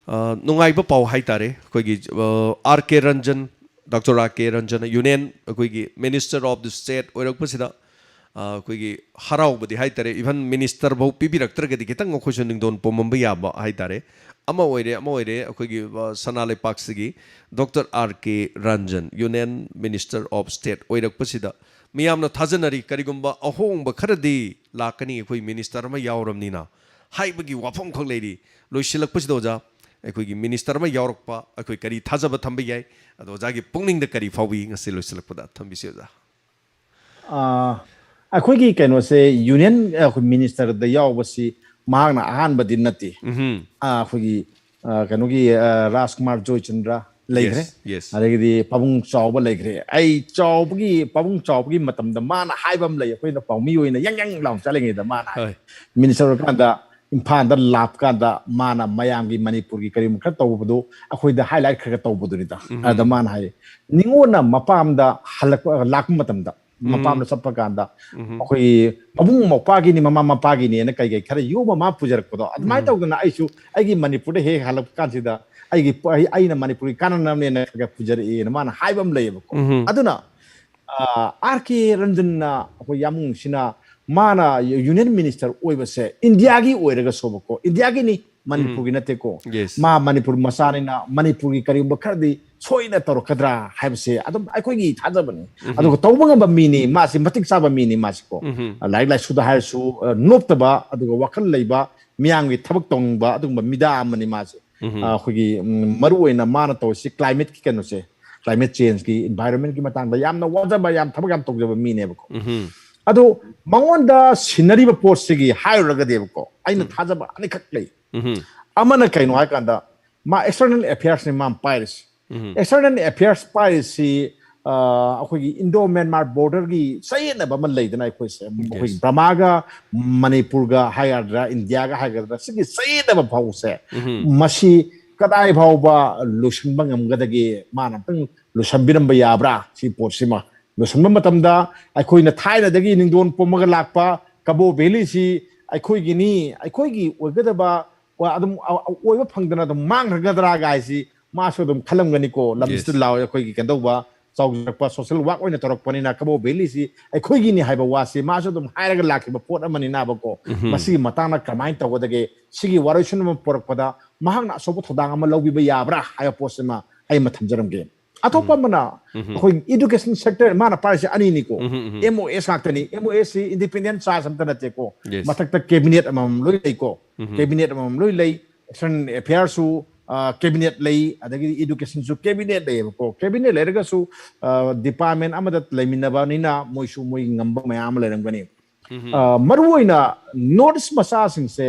ꯅꯨꯡꯉꯥꯏꯕ ꯄꯥꯎ ꯍꯥꯏꯇꯥꯔꯦ ꯑꯩꯈꯣꯏꯒꯤ R.K. Ranjan doctor R.K. Ranjan union ꯑꯩꯈꯣꯏꯒꯤ ꯃꯤꯅꯤꯁꯇꯔ ꯑꯣꯐ ꯗ ꯁ꯭ꯇꯦꯠ ꯑꯣꯏꯔꯛꯄꯁꯤꯗ ꯑꯩꯈꯣꯏꯒꯤ ꯍꯔꯥꯎꯕꯗꯤ ꯍꯥꯏꯇꯥꯔꯦ ꯏꯚꯟ ꯃꯤꯅꯤꯁꯇꯔ ꯐꯥꯎ ꯄꯤꯕꯤꯔꯛꯇ꯭ꯔꯒꯗꯤ ꯈꯤꯇꯪ ꯑꯩꯈꯣꯏꯁꯨ ꯅꯤꯡꯗꯣꯟ ꯄꯣꯝꯃꯝꯕ ꯌꯥꯕ ꯍꯥꯏꯇꯥꯔꯦ ꯑꯃ ꯑꯣꯏꯔꯦ ꯑꯩꯈꯣꯏꯒꯤ ꯁꯅꯥ ꯂꯩꯄꯥꯛꯁꯤꯒꯤ doctor R.K. Ranjan union minister of state ꯑꯣꯏꯔꯛꯄꯁꯤꯗ ꯃꯤꯌꯥꯝꯅ ꯊꯥꯖꯅꯔꯤ ꯀꯔꯤꯒꯨꯝꯕ ꯑꯍꯣꯡꯕ ꯈꯔꯗꯤ ꯂꯥꯛꯀꯅꯤ ꯑꯩꯈꯣꯏ ꯃꯤꯅꯤꯁꯇꯔ ꯑꯃ ꯌꯥꯎꯔꯕꯅꯤꯅ ꯍꯥꯏꯕꯒꯤ ꯋꯥꯐꯝ ꯈꯛ ꯂꯩꯔꯤ ꯂꯣꯏꯁꯤꯜꯂꯛꯄꯁꯤꯗ ꯑꯣꯖꯥ ꯑꯩꯈꯣꯏꯒꯤ ꯃꯤꯅꯤꯁꯇꯔ ꯑꯃ ꯌꯥꯎꯔꯛꯄ ꯑꯩꯈꯣꯏ ꯀꯔꯤ ꯊꯥꯖꯕ ꯊꯝꯕ ꯌꯥꯏ ꯑꯗꯣ ꯑꯣꯖꯥꯒꯤ ꯄꯨꯛꯅꯤꯡꯗ ꯀꯔꯤ ꯐꯥꯎꯏ ꯉꯁꯤ ꯂꯣꯏꯁꯤꯜꯂꯛꯄꯗ ꯊꯝꯕꯤꯁꯤ ꯑꯣꯖꯥ ꯑꯩꯈꯣꯏꯒꯤ ꯀꯩꯅꯣꯁꯦ ꯌꯨꯅꯤꯌꯟ ꯑꯩꯈꯣꯏ ꯃꯤꯅꯤꯁꯇꯔꯗ ꯌꯥꯎꯕꯁꯤ ꯃꯍꯥꯛꯅ ꯑꯍꯥꯟꯕꯗꯤ ꯅꯠꯇꯦ ꯑꯩꯈꯣꯏꯒꯤ ꯀꯩꯅꯣꯒꯤ ꯔꯥꯖꯀꯨꯃꯥꯔ ꯖꯣꯏꯆꯟꯗ꯭ꯔ ꯂꯩꯈ꯭ꯔꯦ ꯌꯦꯁ ꯑꯗꯒꯤꯗꯤ ꯄꯥꯕꯨꯡ ꯆꯥꯎꯕ ꯂꯩꯈ꯭ꯔꯦ ꯑꯩ ꯄꯥꯕꯨꯡ ꯆꯥꯎꯕꯒꯤ ꯃꯇꯝꯗ ꯃꯥꯅ ꯍꯥꯏꯕ ꯑꯃ ꯂꯩ ꯑꯩꯈꯣꯏꯅ ꯄꯥꯎꯃꯤ ꯑꯣꯏꯅ ꯌꯪ ꯂꯥꯎꯅ ꯆꯠꯂꯤꯉꯩꯗ ꯃꯥꯅ ꯍꯥꯏ ꯍꯣꯏ ꯃꯤꯅꯤꯁꯇꯔ ꯑꯣꯏꯔꯀꯥꯟꯗ ꯏꯝꯐꯥꯜꯗ ꯂꯥꯛꯄ ꯀꯥꯟꯗ ꯃꯥꯅ ꯃꯌꯥꯝꯒꯤ ꯃꯅꯤꯄꯨꯔꯒꯤ ꯀꯔꯤꯒꯨꯝꯕ ꯈꯔ ꯇꯧꯕꯗꯣ ꯑꯩꯈꯣꯏꯗ ꯍꯥꯏꯂꯥꯏꯠ ꯈꯔ ꯇꯧꯕꯗꯨꯅꯤꯗ ꯑꯗ ꯃꯥꯅ ꯍꯥꯏ ꯅꯤꯉꯣꯟꯅ ꯃꯄꯥꯝꯗ ꯂꯥꯛꯄ ꯃꯇꯝꯗ ꯃꯄꯥꯝꯗ ꯆꯠꯄ ꯀꯥꯟꯗ ꯑꯩꯈꯣꯏꯒꯤ ꯃꯕꯨꯡ ꯃꯧꯄꯥꯒꯤꯅꯤ ꯃꯃꯥ ꯃꯄꯥꯒꯤꯅꯤꯅ ꯀꯩ ꯈꯔ ꯌꯣꯝ ꯑꯃ ꯄꯨꯖꯔꯛꯄꯗꯣ ꯑꯗꯨꯃꯥꯏꯅ ꯇꯧꯗꯅ ꯑꯩꯁꯨ ꯑꯩꯒꯤ ꯃꯅꯤꯄꯨꯔꯗ ꯍꯦꯛ ꯍꯜꯂꯛꯄ ꯀꯥꯟꯁꯤꯗ ꯑꯩꯅ ꯃꯅꯤꯄꯨꯔꯒꯤ ꯀꯥꯟꯅꯅꯕꯅꯦꯅ ꯈꯔ ꯄꯨꯖꯔꯛꯑꯦꯅ ꯃꯥꯅ ꯍꯥꯏꯕ ꯑꯃ ꯂꯩꯌꯦꯕꯀꯣ ꯑꯗꯨꯅ R.K. ꯔꯟꯖꯟꯅ ꯑꯩꯈꯣꯏ ꯌꯥꯃꯨꯡꯁꯤꯅ ꯃꯥꯅ ꯌꯨꯅꯤꯌꯟ ꯃꯤꯅꯤꯁꯇꯔ ꯑꯣꯏꯕꯁꯦ ꯏꯟꯗꯤꯌꯥꯒꯤ ꯑꯣꯏꯔꯒꯁꯨꯕꯀꯣ ꯏꯟꯗꯤꯌꯥꯒꯤꯅꯤ ꯃꯅꯤꯄꯨꯔꯒꯤ ꯅꯠꯇꯦꯀꯣ ꯌꯦꯁ ꯃꯥ ꯃꯅꯤꯄꯨꯔ ꯃꯆꯥꯅꯤꯅ ꯃꯅꯤꯄꯨꯔꯒꯤ ꯀꯔꯤꯒꯨꯝꯕ ꯈꯔꯗꯤ ꯁꯣꯏꯅ ꯇꯧꯔꯛꯀꯗ꯭ꯔꯥ ꯍꯥꯏꯕꯁꯦ ꯑꯗꯨꯝ ꯑꯩꯈꯣꯏꯒꯤ ꯊꯥꯖꯕꯅꯤ ꯑꯗꯨꯒ ꯇꯧꯕ ꯉꯝꯕ ꯃꯤꯅꯤ ꯃꯥꯁꯤ ꯃꯇꯤꯛ ꯆꯥꯕ ꯃꯤꯅꯤ ꯃꯥꯁꯤꯀꯣ ꯂꯥꯏꯔꯤꯛ ꯂꯥꯏꯁꯨꯗ ꯍꯥꯏꯔꯁꯨ ꯅꯣꯞꯇꯕ ꯑꯗꯨꯒ ꯋꯥꯈꯜ ꯂꯩꯕ ꯃꯤꯌꯥꯝꯒꯤ ꯊꯕꯛ ꯇꯧꯅꯤꯡꯕ ꯑꯗꯨꯒꯨꯝꯕ ꯃꯤꯗꯥ ꯑꯃꯅꯤ ꯃꯥꯁꯦ ꯑꯩꯈꯣꯏꯒꯤ ꯃꯔꯨꯑꯣꯏꯅ ꯃꯥꯅ ꯇꯧꯔꯤꯁꯤ ꯀ꯭ꯂꯥꯏꯃꯦꯠꯀꯤ ꯀꯩꯅꯣꯁꯦ ꯀ꯭ꯂꯥꯏꯃꯦꯠ ꯆꯦꯟꯖꯀꯤ ꯏꯟꯚꯥꯏꯔꯣꯟꯃꯦꯟꯠꯀꯤ ꯃꯇꯥꯡꯗ ꯌꯥꯝꯅ ꯋꯥꯖꯕ ꯌꯥꯝ ꯊꯕꯛ ꯌꯥꯝ ꯇꯧꯖꯕ ꯃꯤꯅꯦꯕꯀꯣ ꯑꯗꯣ ꯃꯉꯣꯟꯗ ꯁꯤꯟꯅꯔꯤꯕ ꯄꯣꯠꯁꯤꯒꯤ ꯍꯥꯏꯔꯨꯔꯒꯗꯤꯕꯀꯣ ꯑꯩꯅ ꯊꯥꯖꯕ ꯑꯅꯤꯈꯛ ꯂꯩ ꯑꯃꯅ ꯀꯩꯅꯣ ꯍꯥꯏꯀꯥꯟꯗ ꯃꯥ ꯑꯦꯛꯁꯇꯔꯅꯦꯜ ꯑꯦꯐꯤꯌꯔꯁꯅꯤ ꯃꯥ ꯄꯥꯏꯔꯤꯁꯤ external affairs policy ꯑꯩꯈꯣꯏꯒꯤ ꯏꯟꯗꯣ ꯃ꯭ꯌꯥꯟꯃꯥꯔ ꯕꯣꯔꯗꯔꯒꯤ ꯆꯌꯦꯠꯅꯕ ꯑꯃ ꯂꯩꯗꯅ ꯑꯩꯈꯣꯏꯁꯦ ꯑꯩꯈꯣꯏ ꯕ꯭ꯔꯃꯥꯒ ꯃꯅꯤꯄꯨꯔꯒ ꯍꯥꯏꯒꯗ꯭ꯔꯥ ꯏꯟꯗꯤꯌꯥꯒ ꯍꯥꯏꯒꯗ꯭ꯔꯥ ꯁꯤꯒꯤ ꯆꯌꯦꯠꯅꯕ ꯐꯥꯎꯁꯦ ꯃꯁꯤ ꯀꯗꯥꯏ ꯐꯥꯎꯕ ꯂꯣꯏꯁꯤꯟꯕ ꯉꯝꯒꯗꯒꯦ ꯃꯥꯅ ꯑꯝꯇꯪ ꯂꯣꯏꯁꯤꯟꯕꯤꯔꯝꯕ ꯌꯥꯕ꯭ꯔꯥ ꯁꯤ ꯄꯣꯠꯁꯤꯃ ꯂꯣꯏꯁꯤꯟꯕ ꯃꯇꯝꯗ ꯑꯩꯈꯣꯏꯅ ꯊꯥꯏꯅꯗꯒꯤ ꯅꯤꯡꯗꯣꯟ ꯄꯣꯝꯃꯒ ꯂꯥꯛꯄ ꯀꯕꯣ ꯚꯦꯂꯤꯁꯤ ꯑꯩꯈꯣꯏꯒꯤꯅꯤ ꯑꯩꯈꯣꯏꯒꯤ ꯑꯣꯏꯒꯗꯕ ꯑꯗꯨꯝ ꯑꯣꯏꯕ ꯐꯪꯗꯅ ꯑꯗꯨꯝ ꯃꯥꯡꯈ꯭ꯔꯒꯗ꯭ꯔꯥ ꯒꯥꯏꯁꯤ ꯃꯥꯁꯨ ꯑꯗꯨꯝ ꯈꯜꯂꯝꯒꯅꯤꯀꯣ ꯂꯝꯁꯤꯗ ꯂꯥꯎꯋꯦ ꯑꯩꯈꯣꯏꯒꯤ ꯀꯩꯗꯧꯕ ꯆꯥꯎꯖꯔꯛꯄ ꯁꯣꯁꯤꯌꯦꯜ ꯋꯥꯔꯛ ꯑꯣꯏꯅ ꯇꯧꯔꯛꯄꯅꯤꯅ ꯀꯕꯣ ꯚꯦꯂꯤꯁꯤ ꯑꯩꯈꯣꯏꯒꯤꯅꯤ ꯍꯥꯏꯕ ꯋꯥꯁꯤ ꯃꯥꯁꯨ ꯑꯗꯨꯝ ꯍꯥꯏꯔꯒ ꯂꯥꯛꯈꯤꯕ ꯄꯣꯠ ꯑꯃꯅꯤꯅꯕꯀꯣ ꯃꯁꯤꯒꯤ ꯃꯇꯥꯡꯗ ꯀꯃꯥꯏꯅ ꯇꯧꯒꯗꯒꯦ ꯁꯤꯒꯤ ꯋꯥꯔꯣꯏꯁꯤꯟ ꯑꯃ ꯄꯣꯔꯛꯄꯗ ꯃꯍꯥꯛꯅ ꯑꯆꯧꯕ ꯊꯧꯗꯥꯡ ꯑꯃ ꯂꯧꯕꯤꯕ ꯌꯥꯕ꯭ꯔꯥ ꯍꯥꯏꯕ ꯄꯣꯠꯁꯤꯃ ꯑꯩ ꯑꯃ ꯊꯝꯖꯔꯝꯒꯦ ꯑꯇꯣꯞꯄ ꯑꯃꯅ ꯑꯩꯈꯣꯏ ꯏꯗꯨꯀꯦꯁꯟ ꯁꯦꯛꯇꯔ ꯃꯥꯅ ꯄꯥꯏꯔꯤꯁꯦ ꯑꯅꯤꯅꯤꯀꯣ MOS ꯉꯥꯛꯇꯅꯤ MOS ꯁꯤ ꯏꯟꯗꯤꯄꯦꯟꯗꯦꯟ ꯆꯥꯔꯖ ꯑꯝꯇ ꯅꯠꯇꯦꯀꯣ ꯃꯊꯛꯇ ꯀꯦꯕꯤꯅꯦꯠ ꯑꯃꯃꯝ ꯂꯣꯏ ꯂꯩꯀꯣ ꯀꯦꯕꯤꯅꯦꯠ ꯑꯃꯃꯝ ꯂꯣꯏ ꯂꯩ ꯑꯦꯛꯁꯇꯔꯅꯦꯜ ꯑꯦꯐꯤꯌꯔꯁꯨ ꯀꯦꯕꯤꯅꯦꯠ ꯂꯩ ꯑꯗꯒꯤꯗꯤ ꯏꯗꯨꯀꯦꯁꯟꯁꯨ ꯀꯦꯕꯤꯅꯦꯠ ꯂꯩꯌꯦꯕꯀꯣ ꯀꯦꯕꯤꯅꯦꯠ ꯂꯩꯔꯒꯁꯨ ꯗꯤꯄꯥꯔꯠꯃꯦꯟ ꯑꯃꯗ ꯂꯩꯃꯤꯟꯅꯕꯅꯤꯅ ꯃꯣꯏꯁꯨ ꯃꯣꯏ ꯉꯝꯕ ꯃꯌꯥꯝ ꯑꯃ ꯂꯩꯔꯝꯒꯅꯤ ꯃꯔꯨꯑꯣꯏꯅ ꯅꯣꯔꯠ ꯏꯁ ꯃꯆꯥꯁꯤꯡꯁꯦ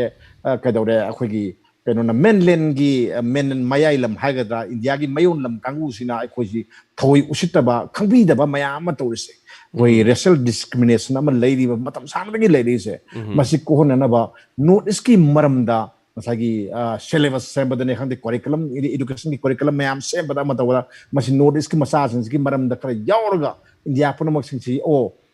ꯀꯩꯗꯧꯔꯦ ꯑꯩꯈꯣꯏꯒꯤ ꯀꯩꯅꯣꯅ ꯃꯦꯟꯂꯦꯟꯒꯤ ꯃꯦꯟꯂꯦꯟ ꯃꯌꯥꯏ ꯂꯝ ꯍꯥꯏꯒꯗ꯭ꯔꯥ ꯏꯟꯗꯤꯌꯥꯒꯤ ꯃꯌꯣꯟ ꯂꯝ ꯀꯥꯡꯕꯨꯁꯤꯅ ꯑꯩꯈꯣꯏꯁꯤ ꯊꯑꯣꯏ ꯎꯁꯤꯠꯇꯕ ꯈꯪꯕꯤꯗꯕ ꯃꯌꯥꯝ ꯑꯃ ꯇꯧꯔꯤꯁꯦ ꯑꯩꯈꯣꯏ ꯔꯦꯁꯤꯌꯦꯜ ꯗꯤꯁꯀ꯭ꯔꯤꯃꯤꯅꯦꯁꯟ ꯑꯃ ꯂꯩꯔꯤꯕ ꯃꯇꯝ ꯁꯥꯡꯅꯗꯒꯤ ꯂꯩꯔꯤꯁꯦ ꯃꯁꯤ ꯀꯣꯛꯍꯟꯅꯅꯕ ꯅꯣꯔꯠ ꯏꯁꯀꯤ ꯃꯔꯝꯗ ꯉꯁꯥꯏꯒꯤ ꯁꯤꯂꯦꯕꯁ ꯁꯦꯝꯕꯗꯅꯦ ꯈꯪꯗꯦ ꯀꯣꯔꯤꯀꯨꯂꯝ ꯏꯗꯨꯀꯦꯁꯟꯒꯤ ꯀꯣꯔꯤꯀꯨꯂꯝ ꯃꯌꯥꯝ ꯁꯦꯝꯕꯗ ꯑꯃ ꯇꯧꯕꯗ ꯃꯁꯤ ꯅꯣꯔꯠ ꯏꯁꯀꯤ ꯃꯆꯥꯁꯤꯡꯁꯤꯒꯤ ꯃꯔꯝꯗ ꯈꯔ ꯌꯥꯎꯔꯒ ꯏꯟꯗꯤꯌా ꯄꯨꯝꯅꯃꯛꯁꯤꯡꯁꯤ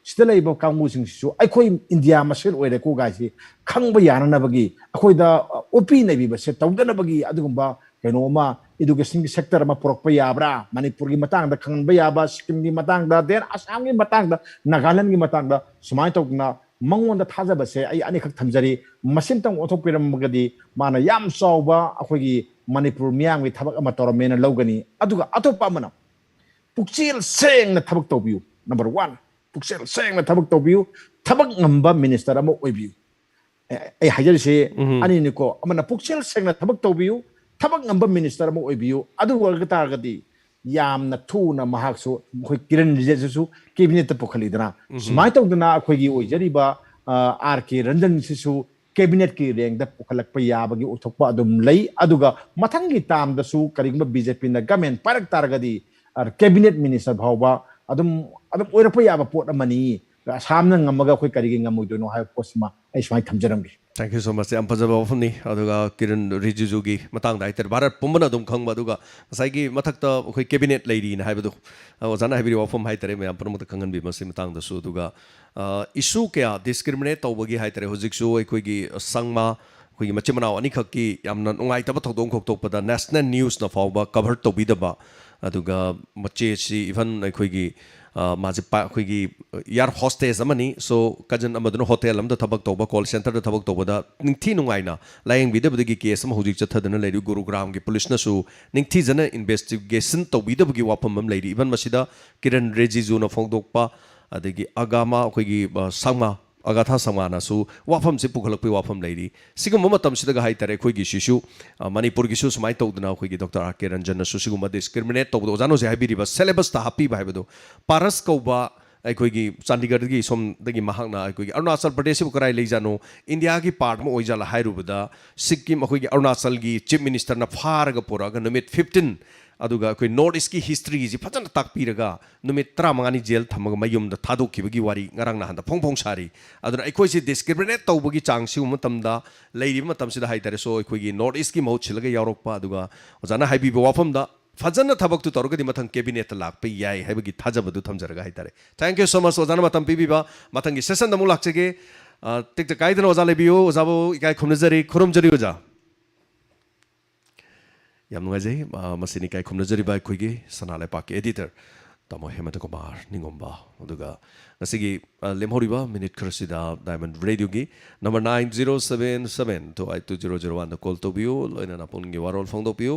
ꯁꯤꯗ ꯂꯩꯔꯤꯕ ꯀꯥꯡꯕꯨꯁꯤꯡꯁꯤꯁꯨ ꯑꯩꯈꯣꯏ ꯏꯟꯗꯤꯌꯥ ꯃꯁꯦꯜ ꯑꯣꯏꯔꯦꯀꯣ ꯒꯥꯏꯁꯤ ꯈꯪꯕ ꯌꯥꯅꯅꯕꯒꯤ ꯑꯩꯈꯣꯏꯗ ꯑꯣꯠꯄꯤ ꯅꯩꯕꯤꯕꯁꯦ ꯇꯧꯗꯅꯕꯒꯤ ꯑꯗꯨꯒꯨꯝꯕ ꯀꯩꯅꯣ ꯑꯃ ꯏꯗꯨꯀꯦꯁꯟꯒꯤ ꯁꯦꯛꯇꯔ ꯑꯃ ꯄꯨꯔꯛꯄ ꯌꯥꯕ꯭ꯔꯥ ꯃꯅꯤꯄꯨꯔꯒꯤ ꯃꯇꯥꯡꯗ ꯈꯪꯍꯟꯕ ꯌꯥꯕ ꯁꯤꯛꯀꯤꯝꯒꯤ ꯃꯇꯥꯡꯗ ꯗꯦꯟ ꯑꯁꯥꯝꯒꯤ ꯃꯇꯥꯡꯗ ꯅꯥꯒꯥꯂꯦꯟꯒꯤ ꯃꯇꯥꯡꯗ ꯁꯨꯃꯥꯏꯅ ꯇꯧꯗꯅ ꯃꯉꯣꯟꯗ ꯊꯥꯖꯕꯁꯦ ꯑꯩ ꯑꯅꯤꯈꯛ ꯊꯝꯖꯔꯤ ꯃꯁꯤꯝꯇꯪ ꯑꯣꯟꯊꯣꯛꯄꯤꯔꯝꯃꯒꯗꯤ ꯃꯥꯅ ꯌꯥꯝ ꯆꯥꯎꯕ ꯑꯩꯈꯣꯏꯒꯤ ꯃꯅꯤꯄꯨꯔ ꯃꯤꯌꯥꯝꯒꯤ ꯊꯕꯛ ꯑꯃ ꯇꯧꯔꯝꯃꯦꯅ ꯂꯧꯒꯅꯤ ꯑꯗꯨꯒ ꯑꯇꯣꯞꯄ ꯑꯃꯅ ꯄꯨꯛꯆꯦꯜ ꯁꯦꯡꯅꯊꯕꯛ ꯇꯧꯕꯤꯌꯨ ꯅꯝꯕꯔ 1 ꯄꯨꯛꯆꯦꯜ ꯁꯦꯡꯅ ꯊꯕꯛ ꯇꯧꯕꯤꯌꯨ ꯊꯕꯛ ꯉꯝꯕ ꯃꯤꯅꯤꯁꯇꯔ ꯑꯃ ꯑꯣꯏꯕꯤꯌꯨ ꯑꯩ ꯍꯥꯏꯖꯔꯤꯁꯦ ꯑꯅꯤꯅꯤꯀꯣ ꯑꯃꯅ ꯄꯨꯛꯆꯦꯜ ꯁꯦꯡꯅ ꯊꯕꯛ ꯇꯧꯕꯤꯌꯨ ꯊꯕꯛ ꯉꯝꯕ ꯃꯤꯅꯤꯁꯇꯔ ꯑꯃ ꯑꯣꯏꯕꯤꯌꯨ ꯑꯗꯨ ꯑꯣꯏꯔꯒ ꯇꯥꯔꯒꯗꯤ ꯌꯥꯝꯅ ꯊꯨꯅ ꯃꯍꯥꯛꯁꯨ ꯑꯩꯈꯣꯏ ꯀꯤꯔꯟ ꯔꯤꯖꯤꯖꯨꯁꯨ ꯀꯦꯕꯤꯅꯦꯠꯇ ꯄꯨꯈꯠꯂꯤꯗꯅ ꯁꯨꯃꯥꯏꯅ ꯇꯧꯗꯅ ꯑꯩꯈꯣꯏꯒꯤ ꯑꯣꯏꯖꯔꯤꯕ R.K. ꯔꯟꯖꯟꯁꯤꯁꯨ ꯀꯦꯕꯤꯅꯦꯠꯀꯤ ꯔꯦꯡꯗ ꯄꯨꯈꯠꯂꯛꯄ ꯌꯥꯕꯒꯤ ꯑꯣꯏꯊꯣꯛꯄ ꯑꯗꯨꯝ ꯂꯩ ꯑꯗꯨꯒ ꯃꯊꯪꯒꯤ ꯇꯥꯝꯗꯁꯨ ꯀꯔꯤꯒꯨꯝꯕ BJPꯅ ꯒꯃꯦꯟ ꯄꯥꯏꯔꯛ ꯇꯥꯔꯒꯗꯤ ꯀꯦꯕꯤꯅꯦꯠ ꯃꯤꯅꯤꯁꯇꯔ ꯐꯥꯎꯕ ꯑꯗꯨꯝ ꯑꯣꯏꯔꯛꯄ ꯌꯥꯕ ꯄꯣꯠ ꯑꯃꯅꯤ ꯑꯁꯥꯝꯅ ꯉꯝꯃꯒ ꯑꯩꯈꯣꯏ ꯀꯔꯤꯒꯤ ꯉꯝꯃꯣꯏꯗꯣꯏꯅꯣ ꯍꯥꯏꯕ ꯄꯣꯠꯁꯤꯃ ꯑꯩ ꯁꯨꯃꯥꯏꯅ ꯊꯝꯖꯔꯝꯒꯦ ꯊꯦꯡꯛ ꯌꯨ ꯁꯣ ꯃꯆ ꯌꯥꯝ ꯐꯖꯕ ꯋꯥꯐꯝꯅꯤ ꯑꯗꯨꯒ ꯀꯤꯔꯟ ꯔꯤꯖꯤꯖꯨꯒꯤ ꯃꯇꯥꯡꯗ ꯍꯥꯏꯇꯥꯔꯦ ꯚꯥꯔꯠ ꯄꯨꯝꯕꯅ ꯑꯗꯨꯝ ꯈꯪꯕ ꯑꯗꯨꯒ ꯉꯁꯥꯏꯒꯤ ꯃꯊꯛꯇ ꯑꯩꯈꯣꯏ ꯀꯦꯕꯤꯅꯦꯠ ꯂꯩꯔꯤꯅ ꯍꯥꯏꯕꯗꯣ ꯑꯣꯖꯥꯅ ꯍꯥꯏꯕꯤꯔꯤꯕ ꯋꯥꯐꯝ ꯍꯥꯏꯇꯥꯔꯦ ꯃꯌꯥꯝ ꯄꯨꯝꯅꯃꯛꯇ ꯈꯪꯍꯟꯕꯤꯕ ꯃꯁꯤ ꯃꯇꯥꯡꯗꯁꯨ ꯑꯗꯨꯒ ꯏꯁꯨ ꯀꯌꯥ ꯗꯤꯁꯀ꯭ꯔꯤꯃꯤꯅꯦꯠ ꯇꯧꯕꯒꯤ ꯍꯥꯏꯇꯥꯔꯦ ꯍꯧꯖꯤꯛꯁꯨ ꯑꯩꯈꯣꯏꯒꯤ ꯁꯪꯃꯥ ꯑꯩꯈꯣꯏꯒꯤ ꯃꯆꯤꯟ ꯃꯅꯥꯎ ꯑꯅꯤꯈꯛꯀꯤ ꯌꯥꯝꯅ ꯅꯨꯡꯉꯥꯏꯇꯕ ꯊꯧꯗꯣꯛ ꯊꯣꯛꯇꯣꯛꯄꯗ ꯅꯦꯁꯅꯦꯜ ꯅ꯭ꯌꯨꯁꯅ ꯐꯥꯎꯕ ꯀꯚꯔ ꯇꯧꯕꯤꯗꯕ ꯑꯗꯨꯒ ꯃꯆꯦꯁꯤ ꯏꯚꯟ ꯑꯩꯈꯣꯏꯒꯤ ꯃꯥꯁꯦ ꯑꯩꯈꯣꯏꯒꯤ ꯏꯌꯥꯔ ꯍꯣꯁꯇꯦꯁ ꯑꯃꯅꯤ ꯁꯣ ꯀꯖꯟ ꯑꯃꯗꯨꯅ ꯍꯣꯇꯦꯜ ꯑꯃꯗ ꯊꯕꯛ ꯇꯧꯕ ꯀꯣꯜ ꯁꯦꯟꯇꯔꯗ ꯊꯕꯛ ꯇꯧꯕꯗ ꯅꯤꯡꯊꯤ ꯅꯨꯡꯉꯥꯏꯅ ꯂꯥꯌꯦꯡꯕꯤꯗꯕꯗꯒꯤ ꯀꯦꯁ ꯑꯃ ꯍꯧꯖꯤꯛ ꯆꯠꯊꯗꯨꯅ ꯂꯩꯔꯤ ꯒꯨꯔꯨꯒ꯭ꯔꯥꯝꯒꯤ ꯄꯨꯂꯤꯁꯅꯁꯨ ꯅꯤꯡꯊꯤꯖꯅ ꯏꯟꯚꯦꯁꯇꯤꯒꯦꯁꯟ ꯇꯧꯕꯤꯗꯕꯒꯤ ꯋꯥꯐꯝ ꯑꯃ ꯂꯩꯔꯤ ꯏꯚꯟ ꯃꯁꯤꯗ ꯀꯤꯔꯟ ꯔꯦꯖꯤꯖꯨꯅ ꯐꯣꯡꯗꯣꯛꯄ ꯑꯗꯒꯤ ꯑꯒꯥꯃꯥ ꯑꯩꯈꯣꯏꯒꯤ ꯁꯪꯃꯥ ꯑꯒꯥꯊꯥ ꯁꯪꯃꯥꯅꯁꯨ ꯋꯥꯐꯝꯁꯤ ꯄꯨꯈꯠꯂꯛꯄꯒꯤ ꯋꯥꯐꯝ ꯂꯩꯔꯤ ꯁꯤꯒꯨꯝꯕ ꯃꯇꯝꯁꯤꯗꯒ ꯍꯥꯏꯇꯥꯔꯦ ꯑꯩꯈꯣꯏꯒꯤꯁꯤꯁꯨ ꯃꯅꯤꯄꯨꯔꯒꯤꯁꯨ ꯁꯨꯃꯥꯏꯅ ꯇꯧꯗꯅ ꯑꯩꯈꯣꯏꯒꯤ ꯗꯣꯛꯇꯔ ꯑꯥꯔ ꯀꯦ ꯔꯟꯖꯟꯅꯁꯨ ꯁꯤꯒꯨꯝꯕ ꯗꯤꯁꯀ꯭ꯔꯤꯃꯤꯅꯦꯠ ꯇꯧꯕꯗ ꯑꯣꯖꯥꯅ ꯍꯧꯖꯤꯛ ꯍꯥꯏꯕꯤꯔꯤꯕ ꯁꯦꯂꯦꯕꯁꯇ ꯍꯥꯞꯄꯤꯕ ꯍꯥꯏꯕꯗꯣ ꯄꯥꯔꯁ ꯀꯧꯕ ꯑꯩꯈꯣꯏꯒꯤ ꯆꯥꯟꯗꯤꯒꯔꯗꯒꯤ ꯁꯣꯝꯗꯒꯤ ꯃꯍꯥꯛꯅ ꯑꯩꯈꯣꯏꯒꯤ ꯑꯔꯨꯅꯥꯆꯜ ꯄ꯭ꯔꯗꯦꯁꯁꯤꯕꯨ ꯀꯔꯥꯏ ꯂꯩꯖꯥꯠꯅꯣ ꯏꯟꯗꯤꯌꯥꯒꯤ ꯄꯥꯔꯠ ꯑꯃ ꯑꯣꯏꯖꯥꯠꯂ ꯍꯥꯏꯔꯨꯕꯗ ꯁꯤꯛꯀꯤꯝ ꯑꯩꯈꯣꯏꯒꯤ ꯑꯔꯨꯅꯥꯆꯜꯒꯤ ꯆꯤꯞ ꯃꯤꯅꯤꯁꯇꯔꯅ ꯐꯥꯔꯒ ꯄꯨꯔꯛꯑꯒ ꯅꯨꯃꯤꯠ 15 ꯑꯗꯨꯒ ꯑꯩꯈꯣꯏ ꯅꯣꯔꯠ ꯏꯁꯀꯤ ꯍꯤꯁꯇ꯭ꯔꯤꯁꯤ ꯐꯖꯅ ꯇꯥꯛꯄꯤꯔꯒ ꯅꯨꯃꯤꯠ 15ꯅꯤ ꯖꯦꯜ ꯊꯝꯃꯒ ꯃꯌꯨꯝꯗ ꯊꯥꯗꯣꯛꯈꯤꯕꯒꯤ ꯋꯥꯔꯤ ꯉꯔꯥꯡ ꯅꯍꯥꯟꯗ ꯐꯣꯡ ꯐꯣꯡ ꯁꯥꯔꯤ ꯑꯗꯨꯅ ꯑꯩꯈꯣꯏꯁꯤ ꯗꯤꯁꯀ꯭ꯔꯤꯃꯤꯅꯦꯠ ꯇꯧꯕꯒꯤ ꯆꯥꯡ ꯁꯤꯒꯨꯝꯕ ꯃꯇꯝꯗ ꯂꯩꯔꯤꯕ ꯃꯇꯝꯁꯤꯗ ꯍꯥꯏꯇꯥꯔꯦ ꯁꯣ ꯑꯩꯈꯣꯏꯒꯤ ꯅꯣꯔꯠ ꯏꯁꯀꯤ ꯃꯍꯨꯠ ꯁꯤꯜꯂꯒ ꯌꯥꯎꯔꯛꯄ ꯑꯗꯨꯒ ꯑꯣꯖꯥꯅ ꯍꯥꯏꯕꯤꯕ ꯋꯥꯐꯝꯗ ꯐꯖꯅ ꯊꯕꯛꯇꯨ ꯇꯧꯔꯒꯗꯤ ꯃꯊꯪ ꯀꯦꯕꯤꯅꯦꯠꯇ ꯂꯥꯛꯄ ꯌꯥꯏ ꯍꯥꯏꯕꯒꯤ ꯊꯥꯖꯕꯗꯨ ꯊꯝꯖꯔꯒ ꯍꯥꯏꯇꯥꯔꯦ ꯊꯦꯡꯛ ꯌꯨ ꯁꯣ ꯃꯆ ꯑꯣꯖꯥꯅ ꯃꯇꯝ ꯄꯤꯕꯤꯕ ꯃꯊꯪꯒꯤ ꯁꯦꯁꯟꯗ ꯑꯃꯨꯛ ꯂꯥꯛꯆꯒꯦ ꯇꯦꯛꯇ ꯀꯥꯏꯗꯅ ꯑꯣꯖꯥ ꯂꯩꯕꯤꯌꯨ ꯑꯣꯖꯥꯕꯨ ꯏꯀꯥꯏ ꯈꯨꯝꯅꯖꯔꯤ ꯈꯨꯔꯨꯝꯖꯔꯤ ꯑꯣꯖꯥ ꯌꯥꯝ ꯅꯨꯡꯉꯥꯏꯖꯩ ꯃꯁꯤꯅꯤ ꯏꯀꯥꯏ ꯈꯨꯝꯅꯖꯔꯤꯕ ꯑꯩꯈꯣꯏꯒꯤ ꯁꯅꯥ ꯂꯩꯄꯥꯛꯀꯤ ꯑꯦꯗꯤꯇꯔ ꯇꯥꯃꯣ ꯍꯦꯃꯟꯇ ꯀꯨꯃꯥꯔ ꯅꯤꯡꯉꯣꯝꯕ ꯑꯗꯨꯒ ꯉꯁꯤꯒꯤ ꯂꯦꯝꯍꯧꯔꯤꯕ ꯃꯤꯅꯤꯠ ꯈꯔꯁꯤꯗ ꯗꯥꯏꯃꯟ ꯔꯦꯗꯤꯑꯣꯒꯤ ꯅꯝꯕꯔ 9077-282-2001ꯗ ꯀꯣꯜ ꯇꯧꯕꯤꯌꯨ ꯂꯣꯏꯅꯅ ꯄꯨꯛꯅꯤꯡꯒꯤ ꯋꯥꯔꯣꯜ ꯐꯣꯡꯗꯣꯛꯄꯤꯌꯨ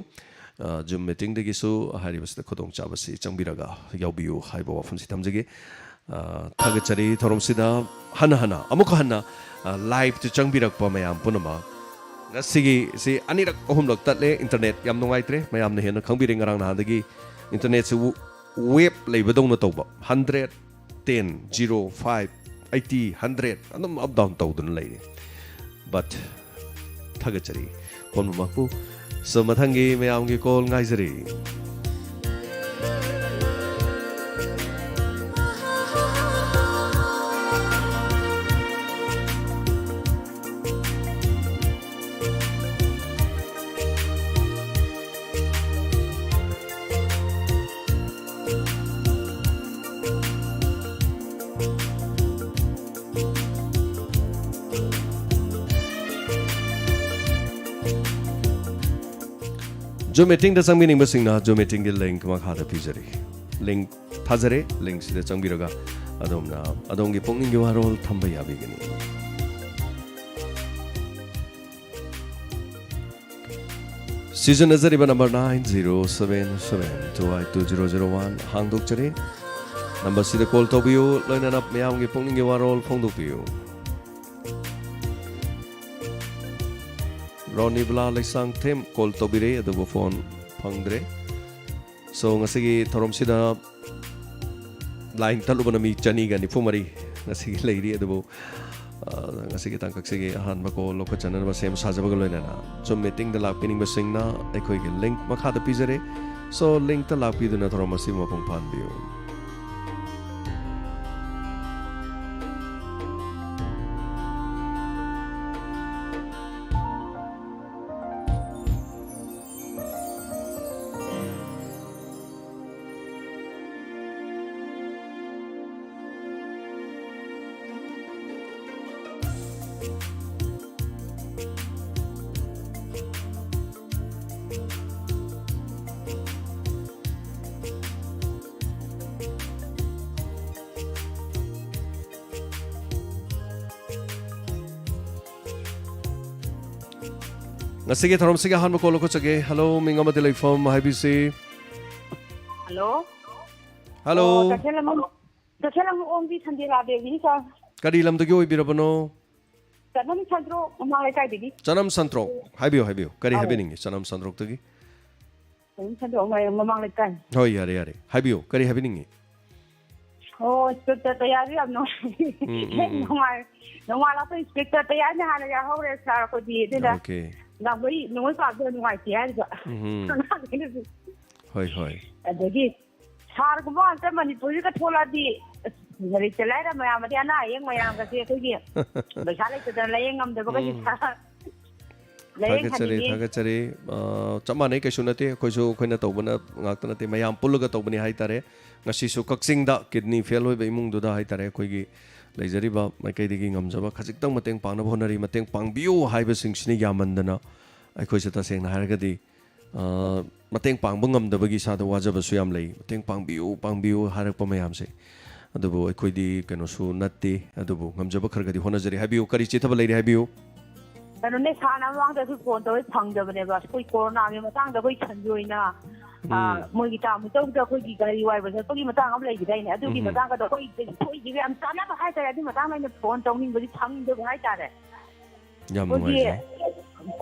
ꯖꯨꯝ ꯃꯤꯇꯤꯡꯗꯒꯤꯁꯨ ꯍꯥꯏꯔꯤꯕꯁꯤꯗ ꯈꯨꯗꯣꯡꯆꯥꯕꯁꯤ ꯆꯪꯕꯤꯔꯒ ꯌꯥꯎꯕꯤꯌꯨ ꯍꯥꯏꯕ ꯋꯥꯐꯝꯁꯤ ꯊꯝꯖꯒꯦ ꯊꯥꯒꯠꯆꯔꯤ ꯊꯧꯔꯝꯁꯤꯗ ꯍꯟꯅ ꯑꯃꯨꯛ ꯍꯟꯅ ꯂꯥꯏꯚꯇ ꯆꯪꯕꯤꯔꯛꯄ ꯃꯌꯥꯝ ꯄꯨꯝꯅꯃꯛ ꯉꯁꯤꯒꯤꯁꯤ ꯑꯅꯤꯔꯛ ꯑꯍꯨꯝꯂꯛ ꯇꯠꯂꯦ ꯏꯟꯇꯔꯅꯦꯠ ꯌꯥꯝ ꯅꯨꯡꯉꯥꯏꯇ꯭ꯔꯦ ꯃꯌꯥꯝꯅ ꯍꯦꯟꯅ ꯈꯪꯕꯤꯔꯦ ꯉꯔꯥꯡ ꯅꯍꯥꯟꯗꯒꯤ ꯏꯟꯇꯔꯅꯦꯠꯁꯤ ꯋꯦꯞ ꯂꯩꯕꯗꯧꯅ ꯇꯧꯕ 100 10 0 5 80 100 ꯑꯗꯨꯝ ꯑꯞ ꯗꯥꯎꯟ ꯇꯧꯗꯨꯅ ꯂꯩꯔꯦ ꯕꯠ ꯊꯥꯒꯠꯆꯔꯤ ꯄꯨꯝꯅꯃꯛꯄꯨ ꯁꯣ ꯃꯊꯪꯒꯤ ꯃꯌꯥꯝꯒꯤ ꯀꯣꯜ ꯉꯥꯏꯖꯔꯤ ꯖꯨꯝ ꯃꯤꯇꯤꯡꯗ ꯆꯪꯕꯤꯅꯤꯡꯕꯁꯤꯡꯅ ꯖꯨꯝ ꯃꯤꯇꯤꯡꯒꯤ ꯂꯤꯡꯛ ꯃꯈꯥꯗ ꯄꯤꯖꯔꯤ ꯂꯤꯡꯛ ꯊꯥꯖꯔꯦ ꯂꯤꯡꯛꯁꯤꯗ ꯆꯪꯕꯤꯔꯒ ꯑꯗꯣꯝꯅ ꯑꯗꯣꯝꯒꯤ ꯄꯨꯛꯅꯤꯡꯒꯤ ꯋꯥꯔꯣꯜ ꯊꯝꯕ ꯌꯥꯕꯤꯒꯅꯤ ꯁꯤꯖꯤꯟꯅꯖꯔꯤꯕ ꯅꯝꯕꯔ 9077-282-2001 ꯍꯥꯡꯗꯣꯛꯆꯔꯤ ꯅꯝꯕꯔꯁꯤꯗ ꯀꯣꯜ ꯇꯧꯕꯤꯌꯨ ꯂꯣꯏꯅꯅ ꯃꯌꯥꯝꯒꯤ ꯄꯨꯛꯅꯤꯡꯒꯤ ꯋꯥꯔꯣꯜ ꯐꯣꯡꯗꯣꯛꯄꯤꯌꯨ ꯔꯣꯅꯤꯕꯂꯥ ꯂꯩꯁꯥꯡ ꯊꯦꯝ ꯀꯣꯜ ꯇꯧꯕꯤꯔꯦ ꯑꯗꯨꯕꯨ ꯐꯣꯟ ꯐꯪꯗ꯭ꯔꯦ ꯁꯣ ꯉꯁꯤꯒꯤ ꯊꯧꯔꯝꯁꯤꯗ ꯂꯥꯏꯟ ꯇꯠꯂꯨꯕꯅ ꯃꯤ 294 ꯉꯁꯤꯒꯤ ꯂꯩꯔꯤ ꯑꯗꯨꯕꯨ ngasi kita kaksigi ahan bako lokot channel ba sem sajabaga loinana Zoom meeting da lakpining basingna ekhoi gi link makha da pijare so link ta lakpi duna thoromasi mapong phan biu Ngasige thorom sige han ko loko chage hello mingama delay from IBC Hello Hello Tachelam ombi thandela devi ka Kadi lam dagi oi birabano Chanam sandro umai kai digi Chanam santro haibio kadi habening chanam sandro dagi Chanam sandro umai mamang le kai Hoi yare haibio kadi habening Oh inspector tayari am no Nomai la to inspector tayari hala ya hore sa ko di da Okay Ngai noi pa de noi ti ai ga Hoi Adagi sar ko ba ta manipuri ka thola di ngari chalai ra maya ma ana yeng maya ga se ko gi ba sale ta la yeng am de ba gi sa Thagachari chamane ke sunate koisu khoina tobana ngakta nate mayam puluga tobani haitare ngasi su kaksing da kidney fail hoi be imung du da haitare koi gi ꯂꯩꯖꯔꯤꯕ ꯃꯥꯏꯀꯩꯗꯒꯤ ꯉꯝꯖꯕ ꯈꯖꯤꯛꯇꯪ ꯃꯇꯦꯡ ꯄꯥꯡꯅꯕ ꯍꯣꯠꯅꯔꯤ ꯃꯇꯦꯡ ꯄꯥꯡꯕꯤꯌꯨ ꯍꯥꯏꯕꯁꯤꯡꯁꯤꯅ ꯌꯥꯝꯃꯟꯗꯅ ꯑꯩꯈꯣꯏꯁꯦ ꯇꯁꯦꯡꯅ ꯍꯥꯏꯔꯒꯗꯤ ꯃꯇꯦꯡ ꯄꯥꯡꯕ ꯉꯝꯗꯕꯒꯤ ꯏꯁꯥꯗ ꯋꯥꯖꯕꯁꯨ ꯌꯥꯝ ꯂꯩ ꯃꯇꯦꯡ ꯄꯥꯡꯕꯤꯌꯨ ꯍꯥꯏꯔꯛꯄ ꯃꯌꯥꯝꯁꯦ ꯑꯗꯨꯕꯨ ꯑꯩꯈꯣꯏꯗꯤ ꯀꯩꯅꯣꯁꯨ ꯅꯠꯇꯦ ꯑꯗꯨꯕు ꯉꯝꯖꯕ ꯈꯔꯒꯗꯤ ꯍꯣꯠꯅꯖꯔꯤ ꯍꯥꯏꯕꯤꯌꯨ ꯀꯔꯤ ꯆꯤꯊꯕ ꯂꯩꯔꯤ ꯍꯥꯏꯕꯤꯌꯨ ꯀꯩꯅꯣꯅꯦ ꯁꯥꯔꯅ ꯃꯃꯥꯡꯗ ꯑꯩꯈꯣꯏ ꯐꯣꯟ ꯇꯧꯔ ꯐꯪꯗꯕꯅꯦꯕ ꯑꯩꯈꯣꯏ ꯀꯣꯔꯣꯅꯥꯒꯤ ꯃꯇꯥꯡꯗ ꯑꯩꯈꯣꯏ ꯁꯟꯖꯣꯏꯅ ꯃꯣꯏꯒꯤ ꯇꯥꯃꯨꯇꯧꯗ ꯑꯩꯈꯣꯏꯒꯤ ꯒꯥꯔꯤ ꯋꯥꯏꯕ ꯆꯠꯄꯒꯤ ꯃꯇꯥꯡ ꯑꯃ ꯂꯩꯈꯤꯗꯥꯏꯅꯦ ꯑꯗꯨꯒꯤ ꯃꯇꯥꯡꯗ ꯑꯩꯈꯣꯏꯒꯤꯒ ꯌꯥꯝ ꯆꯥꯟꯅꯕ ꯍꯥꯏꯇꯥꯔꯦ ꯑꯗꯨꯒꯤ ꯃꯇꯥꯡꯗ ꯑꯩꯅ ꯐꯣꯟ ꯇꯧꯅꯤꯡꯕꯗꯤ ꯐꯪꯗꯕ ꯍꯥꯏꯇꯥꯔꯦ ꯌꯥꯝ ꯑꯩꯈꯣꯏꯒꯤ ꯅꯨꯡꯉꯥꯏꯖꯩ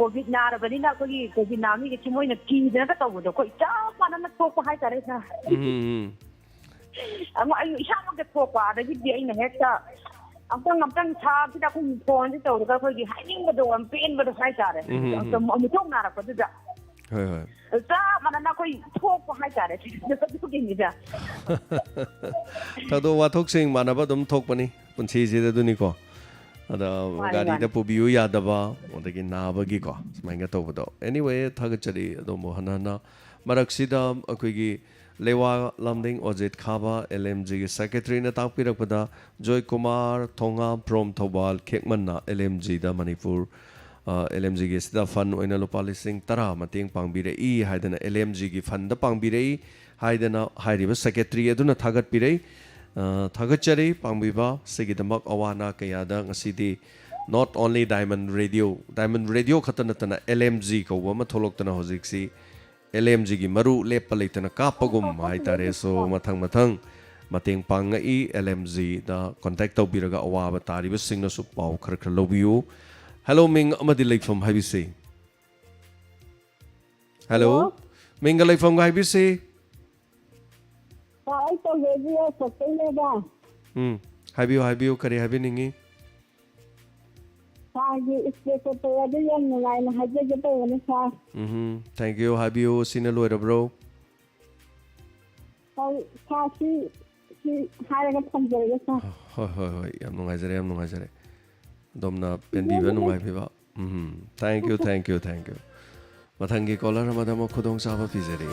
ꯀꯣꯚꯤꯗ ꯅꯥꯔꯕꯅꯤꯅ ꯑꯩꯈꯣꯏꯒꯤ ꯀꯣꯚꯤꯗ ꯅꯥꯕꯒꯤ ꯃꯣꯏꯅ ꯀꯤꯗꯅꯒ ꯇꯧꯕꯗꯣ ꯑꯩꯈꯣꯏ ꯆꯞ ꯃꯥꯟꯅꯅ ꯊꯣꯛꯄ ꯍꯥꯏꯇꯥꯔꯦ ꯑꯩ ꯏꯁꯥꯃꯛꯇ ꯊꯣꯛꯄ ꯑꯗꯒꯤꯗꯤ ꯑꯩꯅ ꯍꯦꯛꯇ ꯑꯝꯇꯪ ꯁꯥꯕꯁꯤꯗ ꯑꯩꯈꯣꯏꯒꯤ ꯐꯣꯟꯁꯤ ꯇꯧꯔꯒ ꯑꯩꯈꯣꯏꯒꯤ ꯍꯥꯏꯅꯤꯡꯕꯗꯣ ꯌꯥꯝ ꯄꯦꯟꯕꯗꯣ ꯍꯥꯏꯇꯥꯔꯦ ꯑꯃꯨꯛꯇꯪ ꯅꯥꯔꯛꯄꯗꯨꯗ ꯆꯞ ꯃꯥꯟꯅꯅ ꯑꯩꯈꯣꯏ ꯊꯣꯛꯄ ꯍꯥꯏꯇꯥꯔꯦ ꯑꯗꯨꯒꯤꯅꯤꯗ ꯊꯧꯗꯣꯛ ꯋꯥꯊꯣꯛꯁꯤꯡ ꯃꯥꯟꯅꯕ ꯑꯗꯨꯝ ꯊꯣꯛꯄꯅꯤ ꯄꯨꯟꯁꯤꯁꯤꯗ ꯑꯗꯨꯅꯤꯀꯣ ꯑꯗ ꯒꯥꯔꯤꯗ ꯄꯨꯕꯤꯌꯨ ꯌꯥꯗꯕ ꯑꯗꯒꯤ ꯅꯥꯕꯒꯤꯀꯣ ꯁꯨꯃꯥꯏꯅ ꯇꯧꯕꯗꯣ ꯑꯦꯅꯤꯋꯦ ꯊꯥꯒꯠꯆꯔꯤ ꯑꯗꯨꯝ ꯍꯟꯅ ꯃꯔꯛꯁꯤꯗ ꯑꯩꯈꯣꯏꯒꯤ ꯂꯩꯋꯥ ꯂꯝꯗꯤꯡ ꯑꯣꯖꯤꯠ ꯈꯥꯕ LMGꯒꯤ ꯁꯦꯀ꯭ꯔꯦꯇꯔꯤꯅ ꯇꯥꯛꯄꯤꯔꯛꯄꯗ ꯖꯣꯏ ꯀꯨꯃꯥꯔ ꯊꯣꯉꯥꯝ ꯄ꯭ꯔꯣꯝ ꯊꯧꯕꯥꯜ ꯈꯦꯛꯃꯟꯅ LMGꯗ ꯃꯅꯤꯄꯨꯔ LMGꯒꯤ ꯁꯤꯗ ꯐꯟ ꯑꯣꯏꯅ ꯂꯨꯄꯥ 10,10 ꯃꯇꯦꯡ ꯄꯥꯡꯕꯤꯔꯛꯏ ꯍꯥꯏꯗꯅ LMGꯒꯤ ꯐꯟꯗ ꯄꯥꯡꯕꯤꯔꯛꯏ ꯍꯥꯏꯗꯅ ꯍꯥꯏꯔꯤꯕ ꯁꯦꯀ꯭ꯔꯦꯇꯔꯤ ꯑꯗꯨꯅ ꯊꯥꯒꯠꯄꯤꯔꯛꯏ ꯊꯥꯒꯠꯆꯔꯤ ꯄꯥꯡꯕꯤꯕ ꯁꯤꯒꯤꯗꯃꯛ ꯑꯋꯥ ꯀꯌꯥꯗ ꯉꯁꯤꯗꯤ ꯅꯣꯠ ꯑꯣꯟꯂꯤ ꯗꯥꯏꯃꯟ ꯔꯦꯗꯤꯑꯣ ꯈꯛꯇ ꯅꯠꯇꯅ LMG ꯀꯧꯕ ꯑꯃ ꯊꯣꯛꯂꯛꯇꯅ ꯍꯧꯖꯤꯛꯁꯤ LMGꯒꯤ ꯃꯔꯨ ꯂꯦꯞꯄ ꯂꯩꯇꯅ ꯀꯥꯞꯄꯒꯨꯝ ꯍꯥꯏꯇꯥꯔꯦ ꯁꯣ ꯃꯊꯪ ꯃꯇꯦꯡ ꯄꯥꯡꯉꯛꯏ LMGꯗ ꯀꯣꯟꯇꯦꯛ ꯇꯧꯕꯤꯔꯒ ꯑꯋꯥꯕ ꯇꯥꯔꯤꯕꯁꯤꯡꯅꯁꯨ ꯄꯥꯎ ꯈꯔ ꯂꯧꯕꯤꯌꯨ ꯍꯦꯜꯂꯣ ꯃꯤꯡ ꯑꯃꯗꯤ ꯂꯩꯐꯝ ꯍꯥꯏꯕꯤꯁꯤ ꯍꯦꯜꯂꯣ ꯃꯤꯡꯒ ꯂꯩꯐꯝꯒ ꯍꯥꯏꯕꯤꯁꯤ ꯍꯥꯏꯕꯤꯌꯨ ꯀꯔꯤ ꯍꯥꯏꯕꯤꯅꯤꯡꯉꯤ ꯊꯦꯡꯛ ꯌꯨ ꯍꯥꯏꯕꯤꯌꯨ ꯁꯤꯅ ꯂꯣꯏꯔꯕ꯭ꯔꯣ ꯍꯣꯏ ꯌꯥꯝ ꯅꯨꯡꯉꯥꯏꯖꯔꯦ ꯑꯗꯣꯝꯅ ꯄꯦꯟꯕꯤꯕ ꯅꯨꯡꯉꯥꯏꯕꯤꯕ ꯊꯦꯡꯛ ꯌꯨ ꯃꯊꯪꯒꯤ ꯀꯣꯂꯔ ꯑꯃꯗ ꯑꯃꯨꯛ ꯈꯨꯗꯣꯡꯆꯥꯕ ꯄꯤꯖꯔꯤ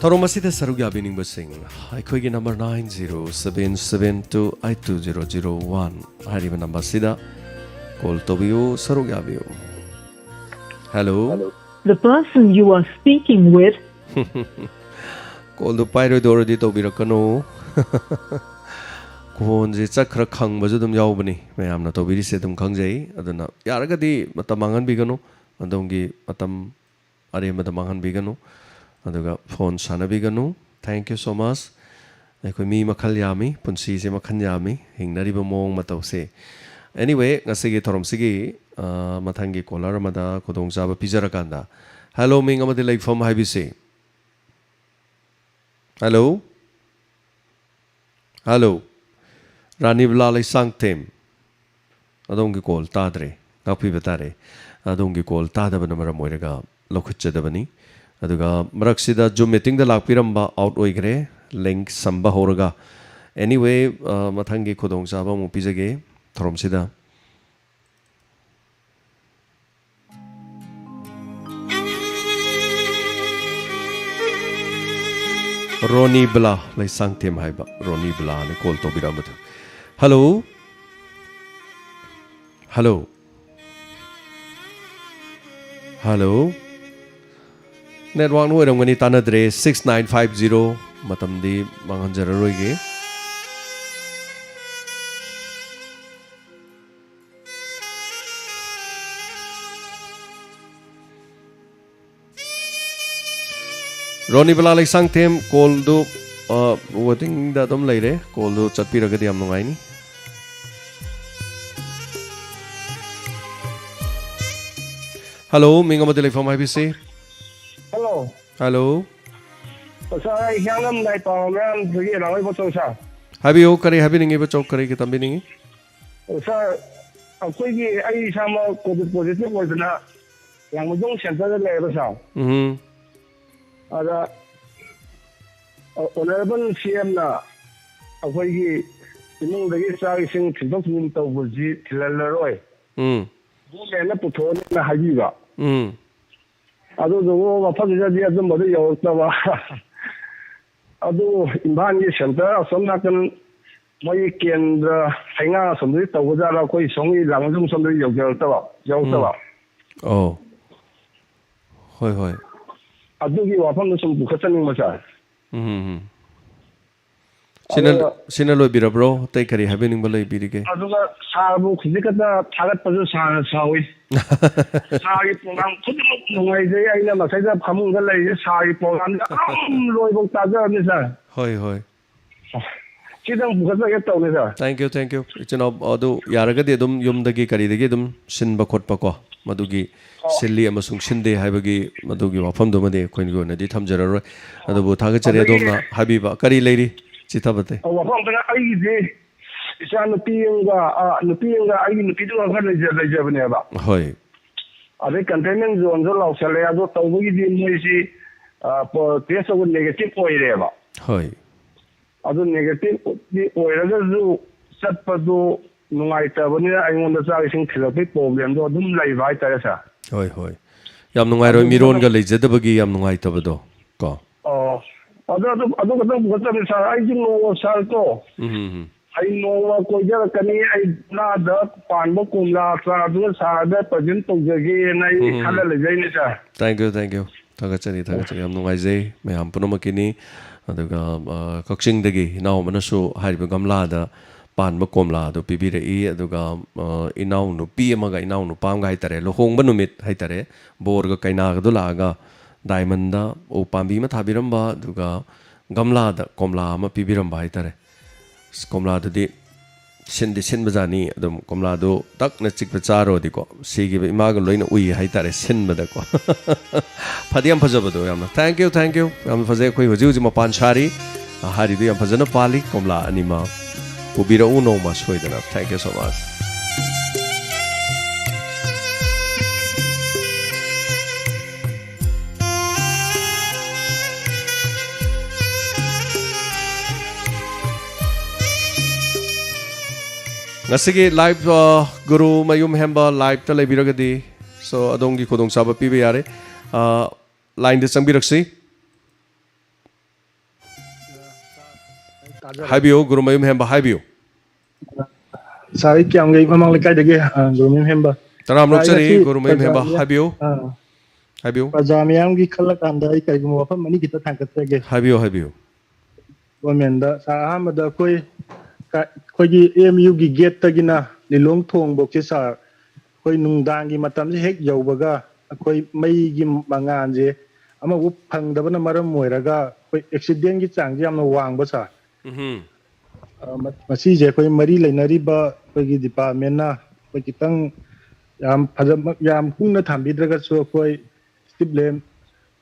ꯊꯧꯔꯝ ꯑꯁꯤꯗ ꯁꯔꯨꯛ ꯌꯥꯕꯤꯅꯤꯡꯕꯁꯤꯡ ꯑꯩꯈꯣꯏꯒꯤ ꯅꯝꯕꯔ 9077282001 ꯍꯥꯏꯔꯤꯕ ꯅꯝꯕꯔ ꯑꯁꯤꯗ ꯀꯣꯜ ꯇꯧꯕꯤꯌꯨ ꯁꯔꯨꯛ ꯌꯥꯕꯤꯌꯨ hello The person you are speaking with ꯀꯣꯜꯗꯨ ꯄꯥꯏꯔꯣꯏꯗꯧꯔꯗꯤ ꯇꯧꯕꯤꯔꯛꯀꯅꯨ ꯈꯣꯟꯁꯦ ꯆꯠꯈ꯭ꯔ ꯈꯪꯕꯁꯨ ꯑꯗꯨꯝ ꯌꯥꯎꯕꯅꯤ ꯃꯌꯥꯝꯅ ꯇꯧꯕꯤꯔꯤꯁꯦ ꯑꯗꯨꯝ ꯈꯪꯖꯩ ꯑꯗꯨꯅ ꯌꯥꯔꯒꯗꯤ ꯃꯇꯝ ꯃꯥꯡꯍꯟꯕꯤꯒꯅꯨ ꯑꯗꯣꯝꯒꯤ ꯃꯇꯝ ꯑꯔꯦꯝꯕꯗ ꯃꯥꯡꯍꯟꯕꯤꯒꯅꯨ ꯑꯗꯨꯒ ꯐꯣꯟ ꯁꯥꯟꯅꯕꯤꯒꯅꯨ ꯊꯦꯡꯛ ꯌꯨ ꯁꯣ ꯃꯆ ꯑꯩꯈꯣꯏ ꯃꯤ ꯃꯈꯜ ꯌꯥꯝꯃꯤ ꯄꯨꯟꯁꯤꯁꯦ ꯃꯈꯜ ꯌꯥꯝꯃꯤ ꯍꯤꯡꯅꯔꯤꯕ ꯃꯑꯣꯡ ꯃꯇꯧꯁꯦ ꯑꯦꯅꯤꯋꯦ ꯉꯁꯤꯒꯤ ꯊꯧꯔꯝꯁꯤꯒꯤ ꯃꯊꯪꯒꯤ ꯀꯣꯂꯔ ꯑꯃꯗ ꯈꯨꯗꯣꯡꯆꯥꯕ ꯄꯤꯖꯔꯀꯥꯟꯗ ꯍꯦꯜꯂꯣ ꯃꯤꯡ ꯑꯃꯗꯤ ꯂꯩꯐꯝ ꯍꯥꯏꯕꯤꯁꯤ ꯍꯦꯜꯂꯣ ꯔꯥꯅꯤꯕꯂꯥ ꯂꯩꯁꯥꯡꯊꯦꯝ ꯑꯗꯣꯝꯒꯤ ꯀꯣꯜ ꯇꯥꯗ꯭ꯔꯦ ꯉꯥꯛꯄꯤꯕ ꯇꯥꯔꯦ ꯑꯗꯣꯝꯒꯤ ꯀꯣꯜ ꯇꯥꯗꯕꯅ ꯃꯔꯝ ꯑꯣꯏꯔꯒ ꯂꯧꯈꯠꯆꯗꯕꯅꯤ ꯑꯗꯨꯒ ꯃꯔꯛꯁꯤꯗ ꯖꯨꯝ ꯃꯤꯇꯤꯡꯗ ꯂꯥꯛꯄꯤꯔꯝꯕ ꯑꯥꯎꯠ ꯑꯣꯏꯈ꯭ꯔꯦ ꯂꯤꯡꯛ ꯁꯝꯕ ꯍꯧꯔꯒ ꯑꯦꯅꯤꯋꯦ ꯃꯊꯪꯒꯤ ꯈꯨꯗꯣꯡꯆꯥꯕ ꯑꯃꯨꯛ ꯄꯤꯖꯒꯦ ꯊꯧꯔꯝꯁꯤꯗ ꯔꯣꯅꯤꯕꯂꯥ ꯂꯩꯁꯥꯡꯊꯦꯝ ꯍꯥꯏꯕ ꯔꯣꯅꯤꯕꯂꯥꯅ ꯀꯣꯜ ꯇꯧꯕꯤꯔꯛꯑꯝꯕꯗꯨ ꯍꯜꯂꯣ ꯅꯦꯠꯋꯥꯛꯅ ꯑꯣꯏꯔꯝꯒꯅꯤ ꯇꯥꯟꯅꯗ꯭ꯔꯦ 6950 ꯃꯇꯝꯗꯤ ꯃꯥꯡꯍꯟꯖꯔꯔꯣꯏꯒꯦ ꯔꯣꯅꯤꯕꯂꯥ ꯂꯩꯁꯥꯡꯊꯦꯝ ꯀꯣꯜꯗꯨ ꯋꯦꯇꯤꯡꯗ ꯑꯗꯨꯝ ꯂꯩꯔꯦ ꯀꯣꯜꯗꯨ ꯆꯠꯄꯤꯔꯒꯗꯤ ꯌꯥꯝ ꯅꯨꯡꯉꯥꯏꯅꯤ ꯍꯜꯂꯣ ꯃꯤꯡ ꯑꯃꯗꯤ ꯂꯩꯐꯝ ꯍꯥꯏꯕꯤꯁꯤ ꯍꯜꯂꯣ ꯍꯥꯏꯕꯤꯌꯨ ꯀꯔꯤ ꯍꯥꯏꯕꯤꯅꯤꯡꯉꯤꯕ ꯆꯧ ꯀꯔꯤꯒꯤ ꯇꯝꯕꯤꯅꯤꯡꯉꯤ ꯁꯥꯔ ꯑꯩꯈꯣꯏꯒꯤ ꯑꯩ ꯏꯁꯥꯃꯛ ꯀꯣꯚꯤꯗ ꯄꯣꯖꯤꯇꯤꯚ ꯑꯣꯏꯗꯅ ꯂꯥꯡꯃꯩꯗꯣꯡ ꯁꯦꯟꯇꯔꯗ ꯂꯩꯌꯦꯕ ꯁꯥꯔ ꯑꯗ ꯑꯣꯅꯔꯦꯕꯜ CMꯅ ꯑꯩꯈꯣꯏꯒꯤ 이몽들이 쌀이생 진동승인 떠보지 딜랄러로이 몸에는 부토는 하기가 아도 저거 파지자지 좀 뭐도 여었다와 아도 인반이 센터 섬나간 뭐이 겐드 행아 섬들이 떠보자라 거의 성이 랑좀 섬들이 여겼다와 호이 아도기 와판도 좀 부컷하는 거자 시나로 비라브로 테이커리 하베닝 벌레 비리게 아도가 사부 그지가다 타gatpa도 사위 사기 프로그램 그대로 농아이제 아이나 마사이자 파문가 레이 사기 프로그램 로이복 따져니사 호이 지당 부컷하겠다 오늘사 땡큐 이제는 어도 야라가디 좀 юм다기 가리데기 좀 신바 콧바고 마두기 실리 아마숭 신데 하이버기 마두기 와fam도마데 코인고나디 탐저러 아도부 타가처레 dom나 하비바 가리 레이리 지타바테 와fam도나 아이지 이사 누피인가 아이 누피도 가 레이저베네바 호이 아데 컨테인먼트 존 라우살레 아도 타우기 디모이시 테스트고 네게티브 오이레바 호이 아도 네게티브 오이라가주 삿파도 누가이타버니 아이몬다 자이싱 필로피 프로블렘도 좀 라이바 하이타레사 호이 얌 누가이로 미론가 레이저더버기 얌 누가이타버도 거 아도 그때 무엇을 사 아이지 노 살도 아이 노와 고자라 까니 아이 나다 판보 kumla 사도 사다 퍼진 동저기 나이 칼레 레이니사 땡큐 타가처리 얌 누가이제 매함 punomakini aduga kakchingdagi naumanasu hariba gamlada panba komla do pibire I aduga inau nu pi amaga inau nu pamga haitare lohongba numit haitare borga kaina ga dulaga diamond da o pambi ma thabiramba aduga gamla da komla ma pibiramba haitare komla dadi sindi sinbajani adum komla do takna chikpa charo diko sigi imaga loina ui haitare sinbada ko phadiam phajabado yamna thank you yam phajai khoi hoji mapan chari hari du yam phajana pali komla anima pubira uno ma soidana thank you so much ngasigi live guru mayum hemba live ta lebiragadi so adongi kodong saba pibe yare line de sangbiraksi haibio guru mayum hemba haibio Sari kyam gai mamang lekai dege guru mayum hemba taram lokchari guru mayum hemba haibio pajamyam gi khala kanda ai kai gumo fa mani kita thangkat ge haibio gomenda sa ahmada koi koigi AMU gi gate tagina lilong thong bok che sa koi nungdang gi matam se hek yaubaga koi mai gi mangan je ama gu phangdabana maram moiraga koi accident gi chang jam na wang ba sa masi je koi mari lainari ba koi gi department na koi kitang yam kungna thambidraga so koi stiblem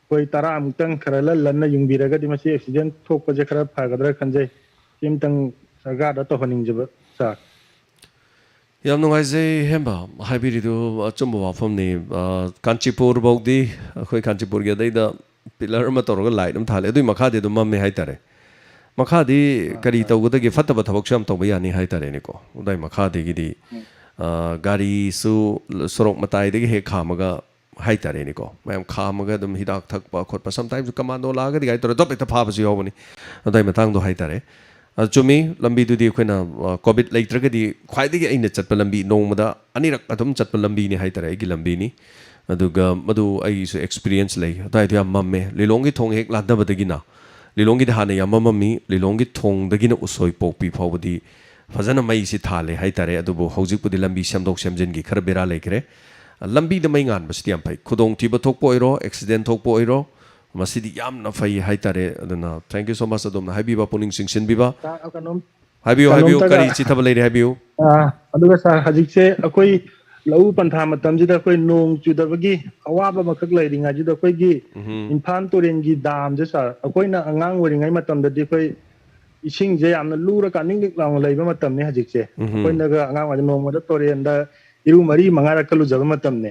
koi taram tang kharala lanna yungbiraga di masi accident thok pa je khara phagadra khanje timtang sargada to honing jaba sa yam nungaise hemba haibiridu achumba wafam ni kanchipur bogdi khoi kanchipur ge daida pillar ma toroga light am thale dui makha de dum mamme haitare makha di kari tawgada ge fataba thabak sham tawba yani haitare ni ko udai makha de gi di gari su sorok matai de he khamaga haitare ni ko mayam khamaga dum hidak thakpa khotpa sometimes commando laga di gai tor top eta phaba ji hobani udai matang do haitare chumi lambi du di khoina covid leitraga di khwaidagi aina chatpa lambi nongmada anirak atum chatpa lambi ni haitare gi lambi ni aduga madu ai su experience lei dai dia mamme lilongi thong hek ladabadagi na lilongi da hane yamamami lilongi thong dagi na usoi pokpi phawdi fajana mai si thale haitare adubu hojik pudi lambi samdok semjin gi khar bera lekre lambi da mai ngan basti am phai khudong tiba thokpo oiro accident thokpo oiro masidi yam na fai haitare aduna thank you so much adumna haibiba puning singsin biba haibiu kari chithaba leire haibiu aduga sa hajikse akoi lau pantha matam jida koi nong chudabagi awaba makak leiringa jida koi gi infan toren gi dam je sa akoi na angang weringai matam da di koi ising je yamna lura ka ning dik lang leiba matam ni hajikse koi na ga angang wa nong ma da toren da iru mari mangara kalu jaba matamne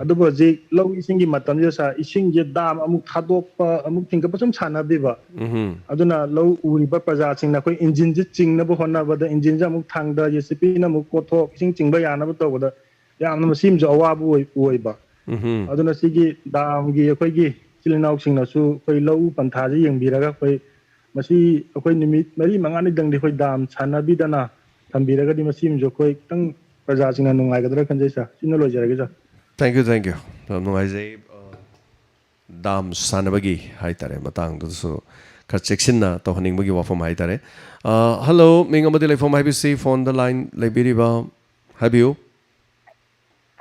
adu bo ji lau isingi matam je sa ising je dam amuk thadok pa amuk thingka pasum chana biba aduna lau uri ba praja sing na koi engine je ching na bo honna ba da engine ja amuk thang da jcp na muk kotho ising ching ba ya na ba to ba da ya na masim jo awa bu oi ba aduna sigi dam gi koi gi chilinau sing na su koi lau pantha je yeng biraga koi masi koi nimit mari mangani dang di koi dam chana bi da na thambiraga di masim jo koi tang praja sing na nungai ga dra kanjai sa sino lo jara ga ja thank you nungaizai dam sanabagi haitare matang du so khar cheksinna to haning bagi wafam haitare hello ming amadi lai phone ibc phone the line laibiri ba habiu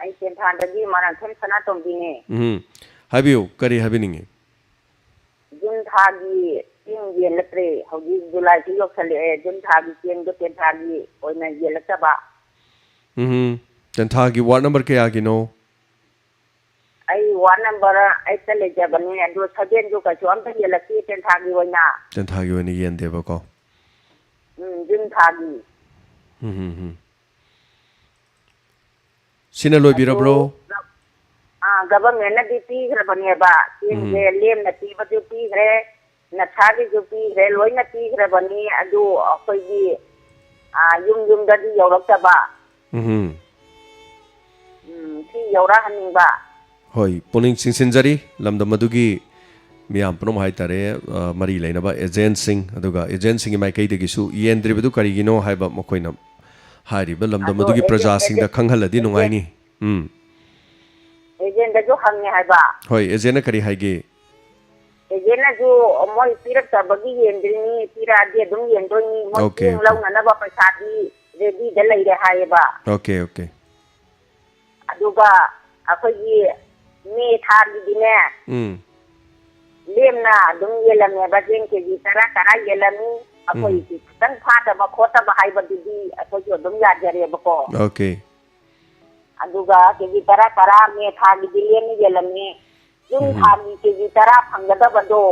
ai sen than da di maran them sana tom dine habiu kari habiningi jun thagi ting ye latre hoji july ti yok sale jun thagi chen do ten thagi oina ye lakta ba ten thagi ward number ke agino ai ward number ai tale jabani ando sajen jo ka chom ta ye lakti ten thagi oina yen deba ko jun thagi sina loi birabro government na pi gra bani ba tin ye lem na pi ba pi gre na thagi jo pi gre loi na pi gra bani adu koi gi yum da di yorok ta ba ti yora haning ba hoi puning singsinjari lamda madugi miyam prom haitare mari leinaba agent sing aduga agent sing mai kai degisu yendri bedu karigino haiba mokoina hariba lamda madugi praja sing da khanghaladi nungaini agent da jo hangne haiba hoi agent na kari haige agent na jo moi pirak ta bagi yendri ni pira de dum yendro ni moi ting lau na ba paisa di ready da lai re haiba okay aduga akogi me thagi dine lemna dum yelame ba jeng ke ji tara yelami akoi ki tan phada ba khota ba haiba didi akoi jo dum ya jare ba ko okay aduga ke ji tara me thagi dilen yelame dum thagi ke ji tara phangada bado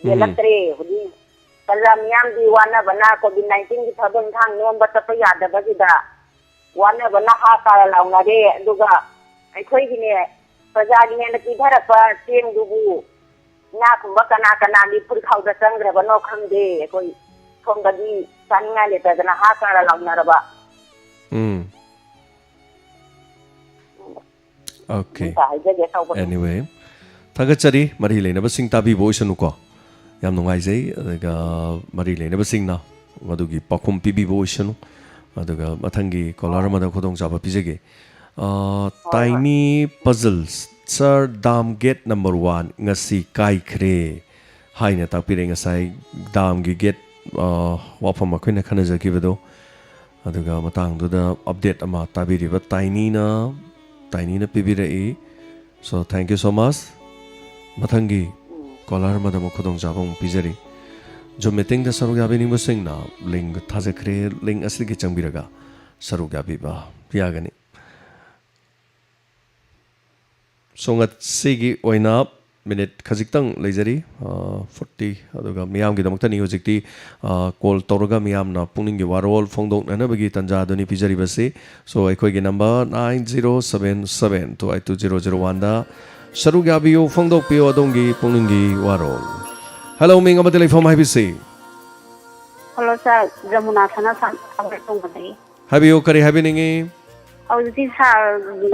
yelatre hudi kalamyam di wana bana covid-19 ki thabon thang nom ba ta ya da ba da wana bana ha ka launa de aduga ai gine praja gine na kidhara pa ten dubu na kumba kana ni pur khau da sangra bano khangde koi thong da di sanna le ta na ha ka launa raba okay anyway thagachari mari leina ba sing tabi boisanu ko yam nungai jai daga mari leina ba sing na madugi pakhum pibi boisanu aduga mathangi kolar ma da khodong jaba pijege tiny puzzles sir dam gate number 1 ngasi kai khre haina takpire ngasai dam gi gate wafam akhina khana jaki bedo aduga matang du da update ama tabiri ba tiny na pibire so thank you so much mathangi kolar ma da khodong jabong pijari jo meeting da sarug yabe ning bosing na link thaje khre link asli gi changbiraga sarug yabe ba yagani songat sigi oina minute khajitang leijari 40 aduga miyam gi damakta ni hojikti call toroga miyam na pungning gi warol phongdong na bagi tanja doni pijari base so aikoi gi number 9077282001 da sarug yabiyo phongdok pio adongi pungning gi warol hello ming amadele from ibc hello sir jamuna sana san tong badai habiyo kari habiningi hauji sa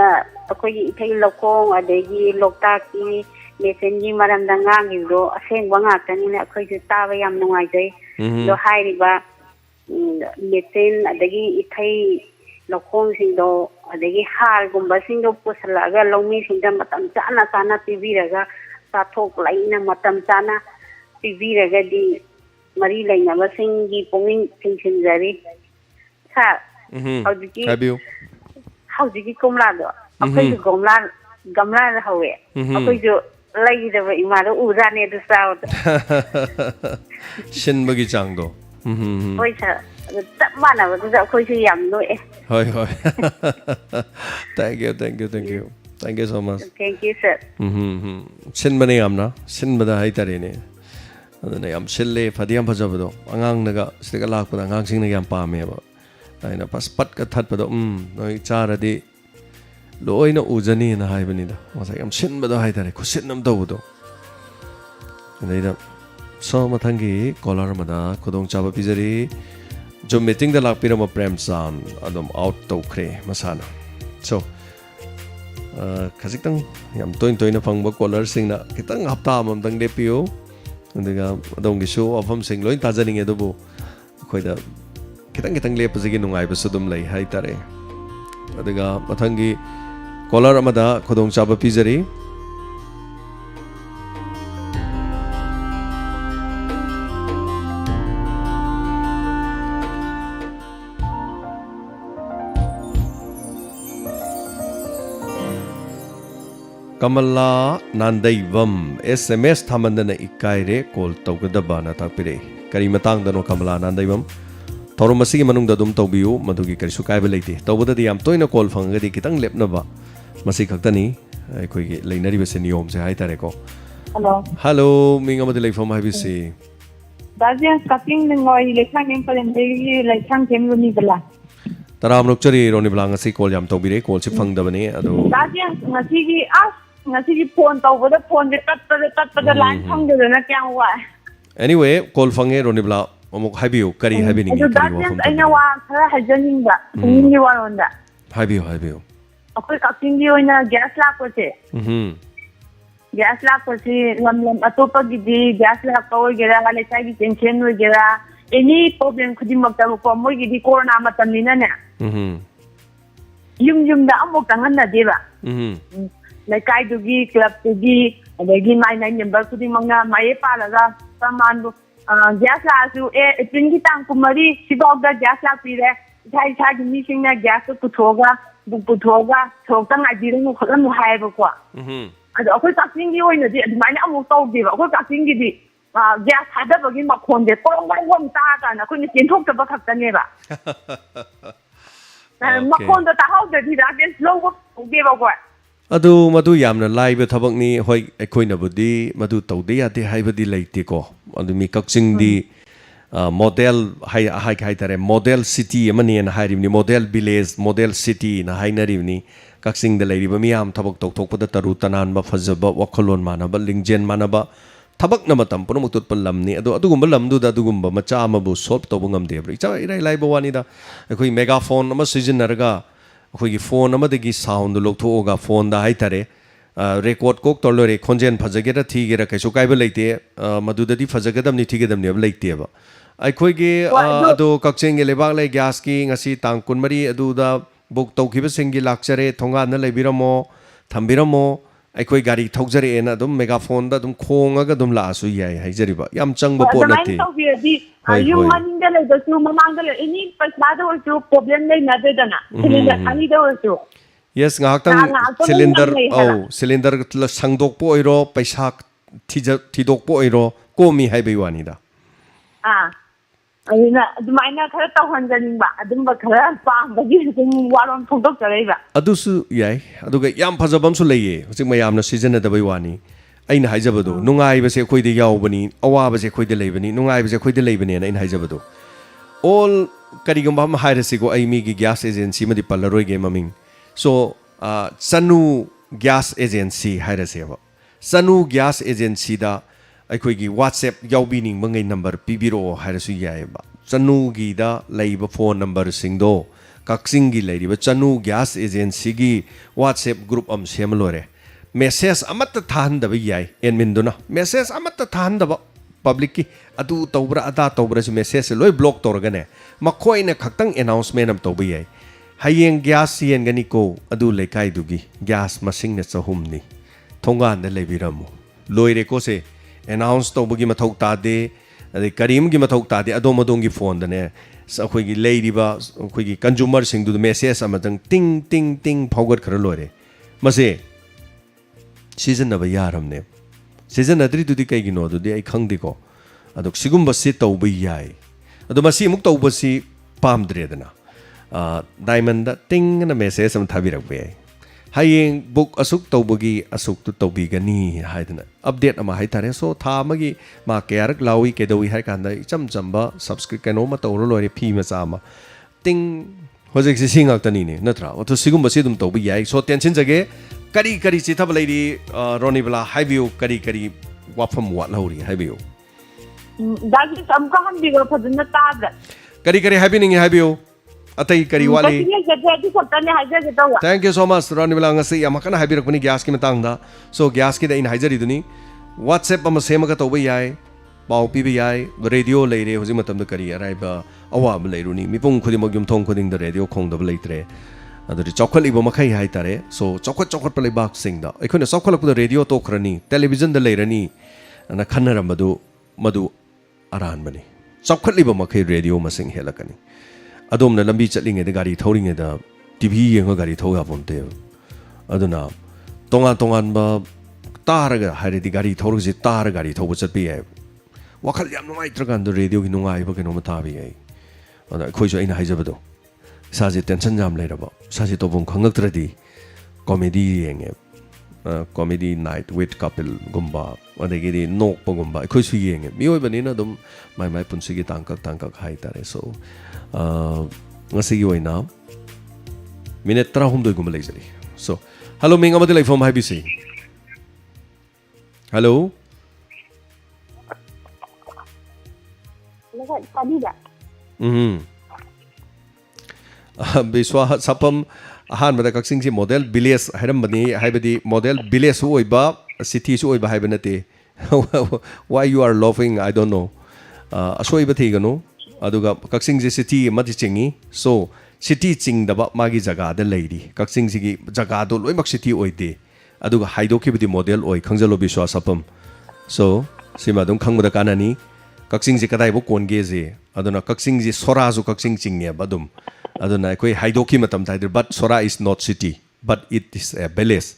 na akoi ithai lokong adegi lokta ki mesenji maram da ngangi do aseng wa ngakani na akoi ju tawa yam nungai jai do hairi ba mesen adegi ithai lokong sing do adegi har gumba sing do pusalaga longmi sing da matam chana pibiraga sa thok laina matam chana pibiraga di mari laina ba sing gi pongin sing jari sa hauji habiyo hauji komla do akoi ju gamla hawe akoi ju lai da ba imaro urane du saw shin bagi chang do oi sa tap mana ba da akoi ju yam no hoi thank you so much thank you sir shin bane amna shin bada hai tare ne adana yam sille phadiam phajabado angang naga sika lakpada angang sing na yam pa me ba aina pas pat ka that pado noi charadi loina ujani na haibanida masa yam sin bada haitare khusin nam tawdo neida so mathangi caller mada khudong chaba pijari jo meeting da lakpirama prem san adom out tawkhre masana so khajitang yam toin na phangba caller singna kitang hapta amam tang lepiyo andaga adom gi show afam sing loin tajaning edobu khoida kitang lepajagi nungai ba sudum lai haitare adaga mathangi caller amada khudong chaba pijari Kamala Nandaivam SMS Thamandana Ikaire call Togadabana Tapire Karimatang Dano Kamala Nandaivam Toromasi Manung Dum Tobiu Madugi Karisukai Tobada the Amtoina call Fangadi Kitang Lepnava Masikaktani Quick Lainari Vesenium Sai Tareko. Hello, Mingamadele from IBC. Dazian cutting the noise like hanging for them daily like hanging Runibala. Taram Nukchari Roniblang si call Yam Tobire call Chipang Davane. Dazian Nasigi asked Nasigi point over the point the cut the line hung the Nakan. Anyway, call Fange Ronibla. Habiu, Kari Habini. I know her has joining that. You are on that. Habiu. A quick cutting you in a gas lap with it. Gas lap was a top of the gas lap over Gera, like I can change with Gera. Any problem could you make them for more the corona matamina? Yum the Amokahana Deva. Like I do give club to give, and they give my name and Berkudi Manga, my Palaga, someone. Gas lasu pingitan kumari sibog da gas la pire thai thai ni sing na gas to thoga bu thoga thokang ai direng mu khalam hai ba kwa ado akoi taking gi oina di admai na amu taw di ba akoi taking gi di gas hada ba gi ma khon de tong wai wom ta ka na ko ni tin thok ta ba khak ta ne ba ma khon da ta hau da di da gen slow wo ge ba kwa Adu madu yamna live thabak ni hoi ekhoina budi madu tawde ya de haibadi leite ko adu mi kakching di model hai tare model city amani en hairibni model village model city na hainaribni kakching de leiriba miyam thabak tokthokpada taru tanan ba fajaba wakholon manaba lingjen manaba thabak na matam puno mutut palamni adu adugumba lamdu da adugumba macha amabu solve tobungam de bri cha irai lai bawani da ekhoi megaphone ama sijinarga अखोई phone अमदगी sound लोथोगा phone दा हाइतारे record Coke तोलोरे खोंजेन फजगेरा थीगेरा कैसो काइबा लेते मदुददी फजगदमनि थीगेदमनि अब लेतेबा अखोईगे अदो कक्चेंगे लेबाक ले गैस की ngasi tang 13 अदुदा बुक तौखिबा सिंगी लाक्चरे थोंगा न लेबिरमो थंबिरमो अखोई गाड़ी थौजरे एना दुम मेगाफोन दा दुम खोंगागा दुम लासु याय हाइजरिबा याम चंगबा pot नथि you money the two Mamanga any father to problem they never done. Yes, Nakang cylinder cylinder Sangdok Poiro, Paisak Tidok Poiro, go me heavy wanida. I mean, the minor character hundred I didn't but farm, but you didn't want on from Doctor Eva. Adusu, yay, Aduga Yam Pazabam Sulaye, was in my amna season at the Baywani. In Hijabado, Nungai was a quid the Yaubani, Awa was a quid the Labani, Nungai was a quid the Labani in Hijabado. All Karigambam Hiresigo, Aimigi gas agency, Madi Palaroi gaming. So, Sanu gas agency Hireseva. Sanu gas agency da Akwigi WhatsApp Yaubini Mungay number Pibiro Hiresu Yaiba. Sanu Gida Labor phone number Singdo, Kaksingi lady, but Sanu gas agency WhatsApp group Semalore. Message amata thanda ba yai en minduna message amata thanda ba public ki adu tawbra ada tawbra su message loi block torgane makhoi na khaktang announcement am tawba yai hayeng gas yen gani ko adu lekai dugi gas masing na chahum ni thonga na lebiramu loi re ko se announce tawba gi mathau ta de ade karim gi mathau ta de adom adong gi phone da ne sa khoi gi lei riba khoi gi consumer sing du message amatang ting ting ting phaugat khara lore mase season of a yaram season adri to the Kaigino, the day Kangdiko, Adok Sigumba sit over yai. Adomasi Muktobasi palm dredana. Diamond ting and a message some Tabira way. Haying book Asuk Tobogi, Asuk to Tobigani, Haidana. Update on my Haitareso, Tamagi, Markarak, Lawi, Kedowi Hakanda, Jamba, subscribe Kanoma Toro, P Masama. Ting hojik si singak tani ne natra to sigum basi dum to bi yai so tension jage kari chithab lairi roni bala highview kari wafam wat lauri highview Dagi samka han bigo phadna tabra. kari happening highview atai kari wali thank you so much roni bala ngasi yamakana habirak pani gas ki matang da so gas ki da in haijari duni whatsapp ama sema ka to bi yai pau pi bi yai radio leire hoji matam da kari arai ba awa ba leiruni mipung khudi magyum thong khuding da radio khong da leitre aduri chokhal ibo makhai hai tare so chokhot pale bak sing da ekhone chokhal ku da radio to khrani television da leirani ana khannaram madu aran bani chokhal ibo makhai radio masing helakani adom na lambi chatlinge da gari thoringe da tv yenga gari thoga bonte aduna tongan ba taraga hairi gari thorgi tar gari thoba chatpi ai wakhal yam nungai tragan da radio gi nungai ba keno ma thabi ai ada khoi jo ina haijabado saji tension jam leiraba saji to bung khangak tradi comedy yenge comedy night with couple gumba adagi nok pagumba khoi su yenge mioi banina dum mai punsi gi tangkak hai tare so ngasi gi oina minute 30 gum leijari so hello ming amadi lai from ibc hello Biswa sapam ahan mada kaksing si model village hairam bani haibadi model village su oiba city su oiba haibanate why you are laughing I don't know asoi ba thigano aduga kaksing si city mati chingi so city ching daba magi jaga da leidi kaksing si gi jaga do loimak city oide aduga haidoki bidi model oi khangjalo biswa sapam so sima dum khangmada kanani kaksing si kadai bo kon ge je aduna kaksing ji sora ju kaksing chingye badum aduna koi haidoki matam thai but sora is not city but it is a village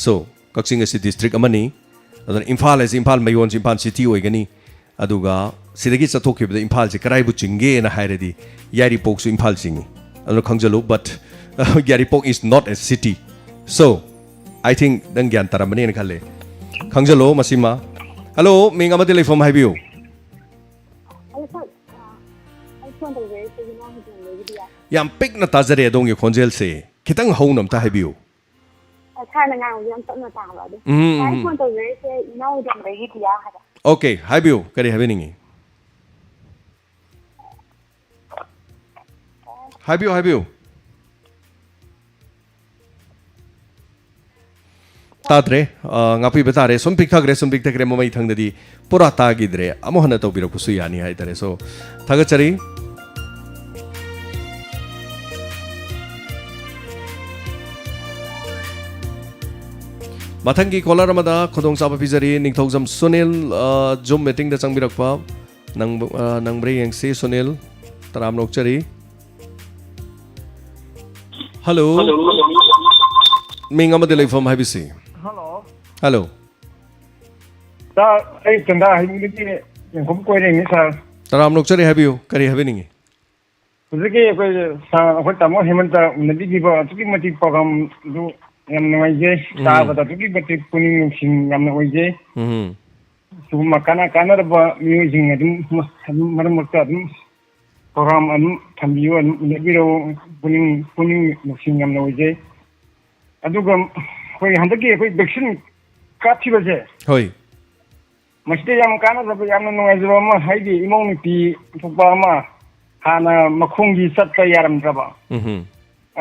so kaksing is district amani aduna imphal mayon imphal city oigani aduga sidagi chathoki bda imphal ji karai bu chinge na hairedi yari pok su imphal chingi aduna khangjalo but yari pok is not a city so I think dang gyan taramani ne khale khangjalo masima hello minga mati lai from highview yam pik na tajare dong ye khonjel se khitang hounam ta habiu okay habiu kare habeningi habiu tadre ngapi betare som pik thagre momai thangdadi pura tagidre amohana to biro kusu yani hai tare so thagachari Matangi kolar ramada khodong saba pizari ningthojam Sunil Zoom meeting da changbirakpa nang bre yengsi Sunil taram nokchari hello ming amade lai from ibc hello ta ai tanda hai mi ti ne kom koi re ni sa taram nokchari habiu kari habeningi huziki ko sa ko tamo hemanta nadi gi ba tuki mati program du yam na waje ta ba tuki mati puning sing yam na waje su makana kana ba music adum maram makta program anu thambiyo anu nebiro puning sing yam na waje aduga koi handaki koi vaccine kathi baje hoi masti yam kana ba yam na waje ma haidi imong ni pi thukpa ma hana makhongi satpa yaram traba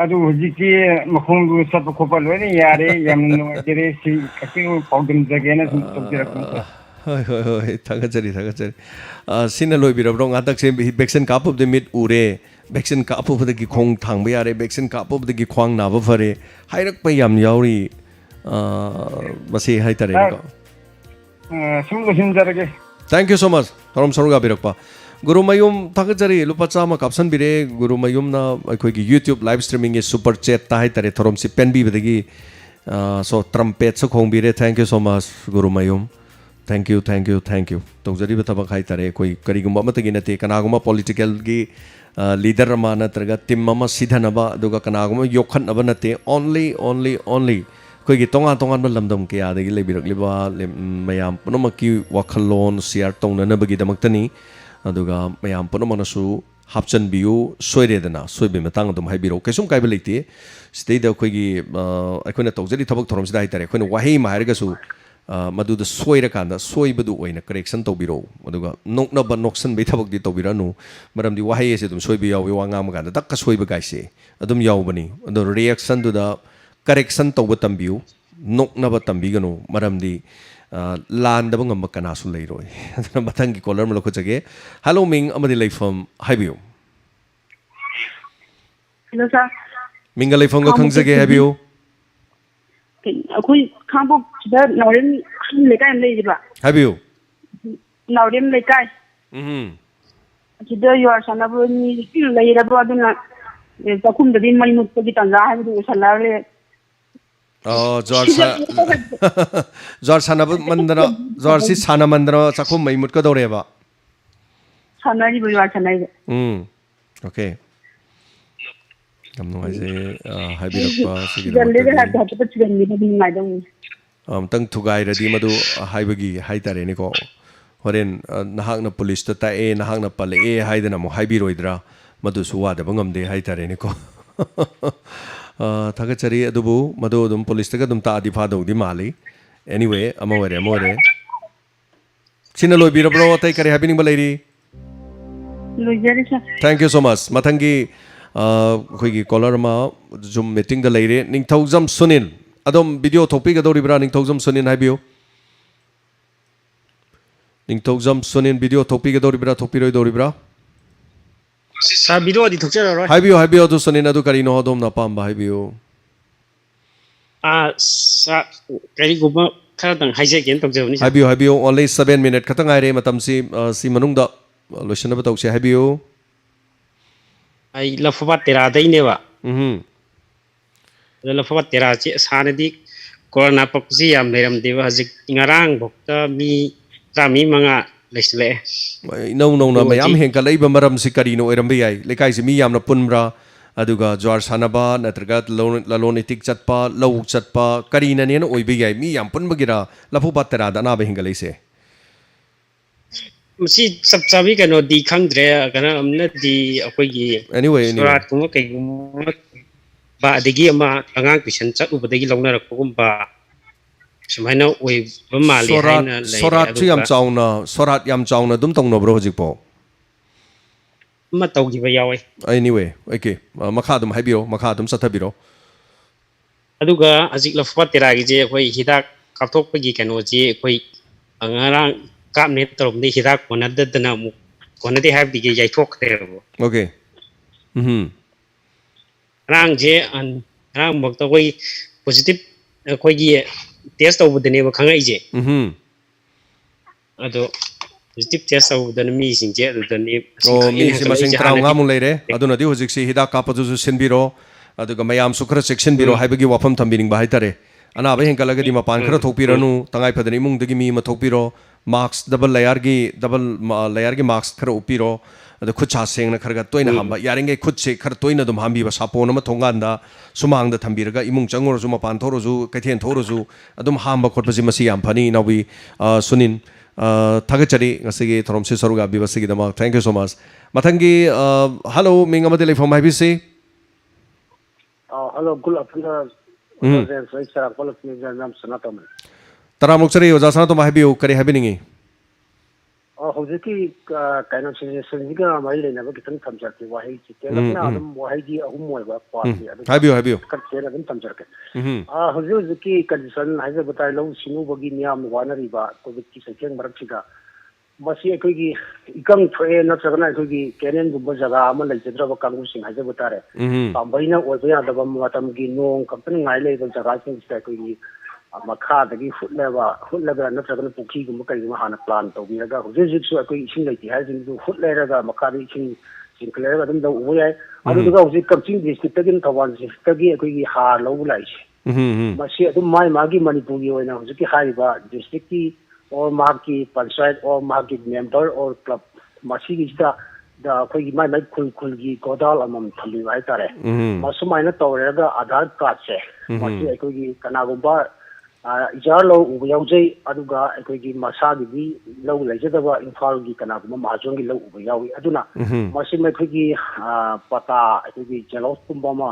adu hujiki makhongu satpa khopa lone yare yam no jere si kaking pogdin jagena tokira hoi thagachari sina loi birabro ngatak se vaccine kapup de mit ure vaccine kapup de gi khong thang ba yare vaccine kapup de gi khwang na ba phare hairak pa yam yauri basi hai tare ko sumlo hinjarage thank you so much thorom saruga birakpa Guru Mayum thagachari lupa chama kapsan bire Guru Mayum na akhoi gi YouTube live streaming is super chat ta hai tare thorom si pen bi bedagi so trumpet so khong bire thank you so much Guru Mayum thank you tongjari bata khai tare koi kari gumba matagi nate kana guma political gi leader ma na traga team ma sidhana ba duga kana guma yokhan aba nate only koi gi tonga ba lamdam ke adagi lebirak liba mayam punomaki wakhalon share tongna na bagi damak tani aduga mayam punomana su hapchanbiu soiredana soibe matang adum haibiro kesum kaiba leite state akoigi akoina tawjari thabak thorom sida haitare akoina wahi ma hairaga su madu da soira kanda soibadu oina correction tawbiro aduga nokna ba noksan be thabak di tawbiranu maramdi wahi ase dum soibe yawi wangam kanda dakka soiba gaise adum yawbani ado reaction du da correction tawba tambiu nokna ba tambigano maramdi land da ngam kana su leiroi aduna mathangi caller ma lokojage hello ming amadi leifam haibiu hello sir minga leifam ga khangjage haibiu akoi khangbo da naurem lekai leiba haibiu naurem lekai sida yuar sanabu ni leirabo aduna takum da din mai mut gi tanga haibu salare Jor sana mandra jor si sana mandra chakum mai mut ka dore ba sana ni buwa sana ni okay kamno ai se haibirak pa sigi jalle de ha ta ta chigan ni bi mai dong tang thugai radi madu haibagi haitare ni ko horen nahak na police ta e nahak na pale e haidana mo haibiroidra madu suwa da bangam de haitare ni ko Thagachari adubu madu dum police taga dum ta adifa dawdi mali anyway amore sina loy birabro tai kare happening balairi thank you so much mathangi khoigi caller ma zoom meeting da leire ningthaujam sunil adom video topic adoribra ningthaujam sunil haibio ningthaujam sunil video topic adoribra thopiroi doribra Sa video di thukchara ro. Haibio tu sunil adu kari no dom na pamba haibio sa kari guma khara dang haije gen tawjawni haibio only 7 minute khatang aire matam si manung da loisana ba tawse haibio ai lafuba tera dai ne ba lafuba tera che sanadi corona pakji yam leram deba hajik ngarang bokta mi rami manga leisle no na mayam hengka leiba maram si karino erambe yai lekai si mi yamna punmra aduga jwar sanaba natraga lalonitik chatpa lau chatpa karina ne oibe yai mi yam punbagira lafu batera da na ba hengka leise masi sabsabi kano di khangdre kana amna di akoigi anyway surat kuma kai ba adigi ama angang tuition chat ubadagi launa rakugum ba sumaina oi bamali haina sorat chu yam chauna dum tong no bro hojikpo ma tawgi ba yawe anyway okay makha dum haibiro makha dum sathabiro aduga ajik lafa teragi je koi hidak kapthok pagi kano je koi angarang kapne torom ni hidak konadadana mu konadi habdi ge jai thok thero okay rang je an rang mok to koi positive koi gi test tawbudane ba khangai je ado positive test tawbudane mi singje adani mi masing traung ngamung leire aduna di hojik si hidak kapadu su senbiro aduga mayam sukra section biro haibagi wafam thambining ba haitare ana ba henkalaga di mapan khara thokpiranu tangai phadani mung dagi mi ma thokpiro marks double layer gi marks khara upiro adu khucha sengna kharaga toina hamba yaringe khutse khara toina dum hambi ba sapon ma thonganda sumang da thambiraga imung changor ju mapan thoroju kaithen thoroju adum hamba khotpaji masi yam phani nawi sunin thagachari ngasigi thorom se saruga bibasigi dama thank you so much mathangi hello ming amade le from ibc hello good afternoon sir sir quality nam sanatam taram lokchari oja sanatam habiu kari habiningi hojiki kaino siniga mai le na ba kitan thamjake wahi chite na adum wahi ji ahum moi ba kwati habiu katsela dum thamjake hojiki condition haize batai lo sinu bagi niam wanari ba covid ki second marakchiga masi akoigi ikang thoe na chagana akoigi kenen gumba jaga ama lejdra ba kangu sing haize batare tambaina oiba da ba matam gi nong company ngai le ba jaga sing sta akoigi makha dagi hutlaga natragana pukhi gumba kai ma hana plan tawbiraga hojik su akoi ising leiti haijing du hutleraga makha ri ising sinklerga dum da uyai aduga hojik kapching district tagin thawan district tagi akoi ha lo lai masi adum mai magi manipur gi oina hojik hai ba district ki or magi panchayat or magi member or club masi gi da akoi mai khul gi godal amam thali wai tare masumai na tawrega aadhar card se masi akoi gi kana gumba ꯏꯖꯥꯔ ꯂꯧ ꯎꯕ ꯌꯥꯎꯖꯩ ꯑꯗꯨꯒ ꯑꯩꯈꯣꯏꯒꯤ ꯃꯁꯥꯒꯤꯗꯤ ꯂꯧ ꯂꯩꯖꯗꯕ ꯏꯝꯐꯥꯜꯒꯤ ꯀꯅꯥꯒꯨꯝꯕ ꯃꯍꯥꯖꯣꯟꯒꯤ ꯂꯧ ꯎꯕ ꯌꯥꯎꯏ ꯑꯗꯨꯅ ꯃꯁꯤ ꯑꯩꯈꯣꯏꯒꯤ ꯄꯇꯥ ꯑꯩꯈꯣꯏꯒꯤ ꯖꯦꯂꯣꯁꯀꯨꯝꯕ ꯑꯃ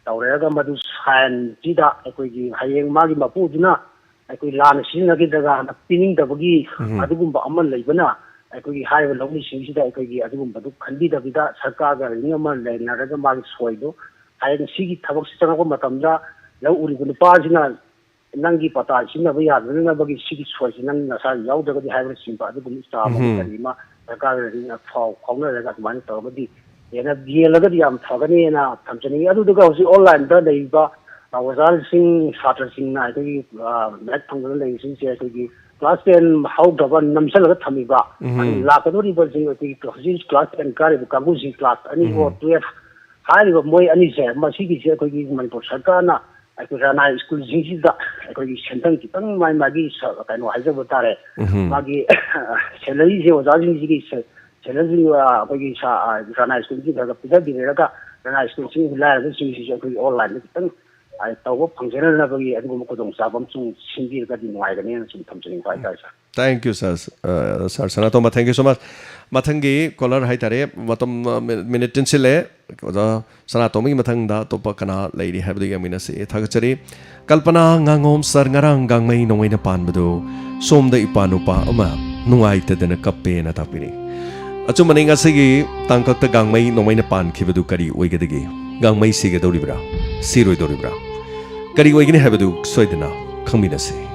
ꯇꯧꯔꯒ ꯃꯗꯨ ꯁꯥꯏꯟꯁꯤꯗ ꯑꯩꯈꯣꯏꯒꯤ ꯍꯌꯦꯡ ꯃꯥꯒꯤ ꯃꯄꯨꯗꯨꯅ ꯑꯩꯈꯣꯏ ꯂꯥꯟꯅ ꯁꯤꯖꯤꯟꯅꯈꯤꯗ꯭ꯔꯒ ꯄꯤꯅꯤꯡꯗꯕꯒꯤ ꯑꯗꯨꯒꯨꯝꯕ ꯑꯃ ꯂꯩꯕꯅ ꯑꯩꯈꯣꯏꯒꯤ ꯍꯥꯏꯔꯤꯕ ꯂꯧꯃꯤꯁꯤꯡꯁꯤꯗ ꯑꯩꯈꯣꯏꯒꯤ ꯑꯗꯨꯒꯨꯝꯕꯗꯨ ꯈꯟꯕꯤꯗꯕꯤꯗ ꯁꯔꯀꯥꯔꯒ ꯔꯤꯅ꯭ꯌꯨ ꯑꯃ ꯂꯩꯅꯔꯒ ꯃꯥꯒꯤ ꯁꯣꯏꯗꯣ ꯍꯌꯦꯡ ꯁꯤꯒꯤ ꯊꯕꯛꯁꯤ ꯆꯪꯉꯛꯄ ꯃꯇꯝꯗ ꯂꯧ ꯎꯔꯤꯕ ꯅꯨꯄꯥꯁꯤꯅ ꯅꯪꯒꯤ ꯄꯇꯥ ꯁꯤꯖꯤꯟꯅꯕ ꯌꯥꯗꯅꯕꯒꯤ ꯁꯤꯒꯤ ꯁꯣꯏꯁꯤ ꯅꯪ ꯅꯁꯥ ꯌꯥꯎꯗ꯭ꯔꯒꯗꯤ ꯍꯥꯏꯕꯅꯆꯤꯡꯕ ꯑꯗꯨꯒꯨꯝꯕ ꯏꯁꯇꯥꯐ ꯑꯃ ꯀꯔꯤ ꯑꯃ ꯁꯔꯀꯥꯔꯒ ꯐꯥꯎꯅꯔꯒ ꯑꯗꯨꯃꯥꯏꯅ ꯇꯧꯔꯒꯗꯤ ꯍꯦꯟꯅ ꯌꯦꯜꯂꯒꯗꯤ ꯌꯥꯝ ꯐꯒꯅꯤꯅ ꯊꯝꯖꯅꯤꯡꯉꯤ ꯑꯗꯨꯗꯨꯒ ꯍꯧꯖꯤꯛ ꯑꯣꯟꯂꯥꯏꯟꯗ ꯂꯩꯔꯤꯕ ꯑꯣꯖꯥꯁꯤꯡ ꯁꯥꯇ꯭ꯔꯁꯤꯡꯅ ꯑꯩꯈꯣꯏꯒꯤ ꯂꯥꯏꯔꯤꯛ ꯐꯪꯗꯅ ꯂꯩꯔꯤꯁꯤꯡꯁꯦ ꯑꯩꯈꯣꯏꯒꯤ ꯀ꯭ꯂꯥꯁ 10 ꯍꯧꯗ꯭ꯔꯕ ꯅꯝꯁꯜꯂꯒ ꯊꯝꯃꯤꯕ ꯂꯥꯛꯀꯗꯧꯔꯤꯕꯁꯤꯡ ꯑꯩꯈꯣꯏꯒꯤ ꯍꯧꯖꯤꯛ ꯀ꯭ꯂꯥꯁ 10 ꯀꯥꯔꯤꯕ ꯀꯥꯡꯕꯨꯁꯤꯡ ꯀ꯭ꯂꯥꯁ 2 ꯑꯣ 12 ꯍꯥꯏꯔꯤꯕ ꯃꯣꯏ ꯑꯅꯤꯁꯦ ꯃꯁꯤꯒꯤꯁꯦ ꯑꯩꯈꯣꯏꯒꯤ ꯃꯅꯤꯄꯨꯔ ꯁꯔꯀꯥꯔꯅ ꯑꯩꯈꯣꯏ ꯔꯅꯥꯏ ꯁ꯭ꯀꯨꯜꯁꯤꯡꯁꯤꯗ ꯑꯩꯈꯣꯏꯒꯤ ꯁꯦꯟꯊꯪ ꯈꯤꯇꯪ ꯃꯥꯒꯤ ꯀꯩꯅꯣ ꯍꯥꯏꯖꯕ ꯇꯥꯔꯦ ꯃꯥꯒꯤ ꯁꯦꯂꯔꯤꯁꯦ ꯑꯣꯖꯥꯁꯤꯡꯁꯤꯒꯤ ꯁꯦꯂꯔꯤ ꯑꯩꯈꯣꯏꯒꯤ ꯔꯅꯥꯏ ꯁ꯭ꯀꯨꯜꯁꯤꯡ ꯈꯔ ꯄꯤꯊꯕꯤꯔꯒ ꯔꯅꯥꯏ ꯁ꯭ꯀꯨꯜꯁꯤꯡ ꯂꯥꯏꯔꯕꯁꯤꯡꯁꯤꯁꯨ ꯑꯩꯈꯣꯏꯒꯤ ꯑꯣꯟꯂꯥꯏꯟꯗ ꯈꯤꯇꯪ ꯇꯧꯕ ꯐꯪꯖꯅꯅꯕꯒꯤ ꯑꯗꯨꯒꯨꯝꯕ ꯈꯨꯗꯣꯡꯆꯥꯕ ꯑꯃꯁꯨꯡ ꯁꯤꯟꯕꯤꯔꯒꯗꯤ ꯅꯨꯡꯉꯥꯏꯒꯅꯤꯅ ꯁꯨꯝ ꯊꯝꯖꯅꯤꯡꯕ ꯍꯥꯏꯇꯥꯔꯦ ꯁꯥꯔ Thank you, sir. Sir, Sanatoma, thank you so much. Mathangi, caller, hi, tare, matam, minute in sile, Sanatomi, Matanga, Topa Kana, lady, have the Yaminasi, Thagachari, Kalpana, Gangom, Sar Narang, Gangmai, no in a panbado, Som the Ipanupa, Ama, Nuaita than a cape and a tapini. Achumaninga Sigi, Tankak the Gangmai, no in a pan, Kivedu Kari, Wigadigi, Gangmai Siga Doribra, Siro Doribra, Kari Wigin Havedu, Soidina, Kaminasi.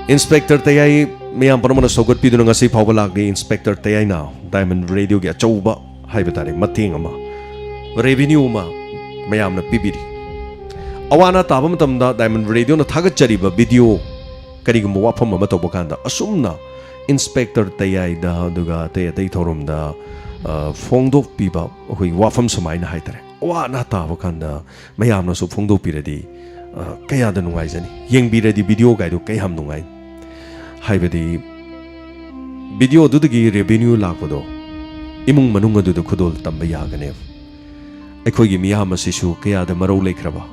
Inspector Tayai, may am Pamana so good Pidunga Si Pawalak, the Inspector Tayai now, Diamond Radio get Choba, Hibatari, Matingama, Revenue Ma, Mayamna Pibidi. Awana Tabamtamda, Diamond Radio, no Tagachariba, video, Karigumwa from Matobokanda, Asumna, Inspector Tayai, the Duga, Tayatorum, the Fondo Piba, who wafam Samain Haitare. Wana Tabokanda, Mayamna so Fondo Piradi, Kaya the Nuaizani, Yang Biradi video guide, Kayam Nungai. Haibadi video dudagi revenue lakpado imung manunga dudu khudol tamba yagane akhoi gi miyam asisu kaya da maro lekraba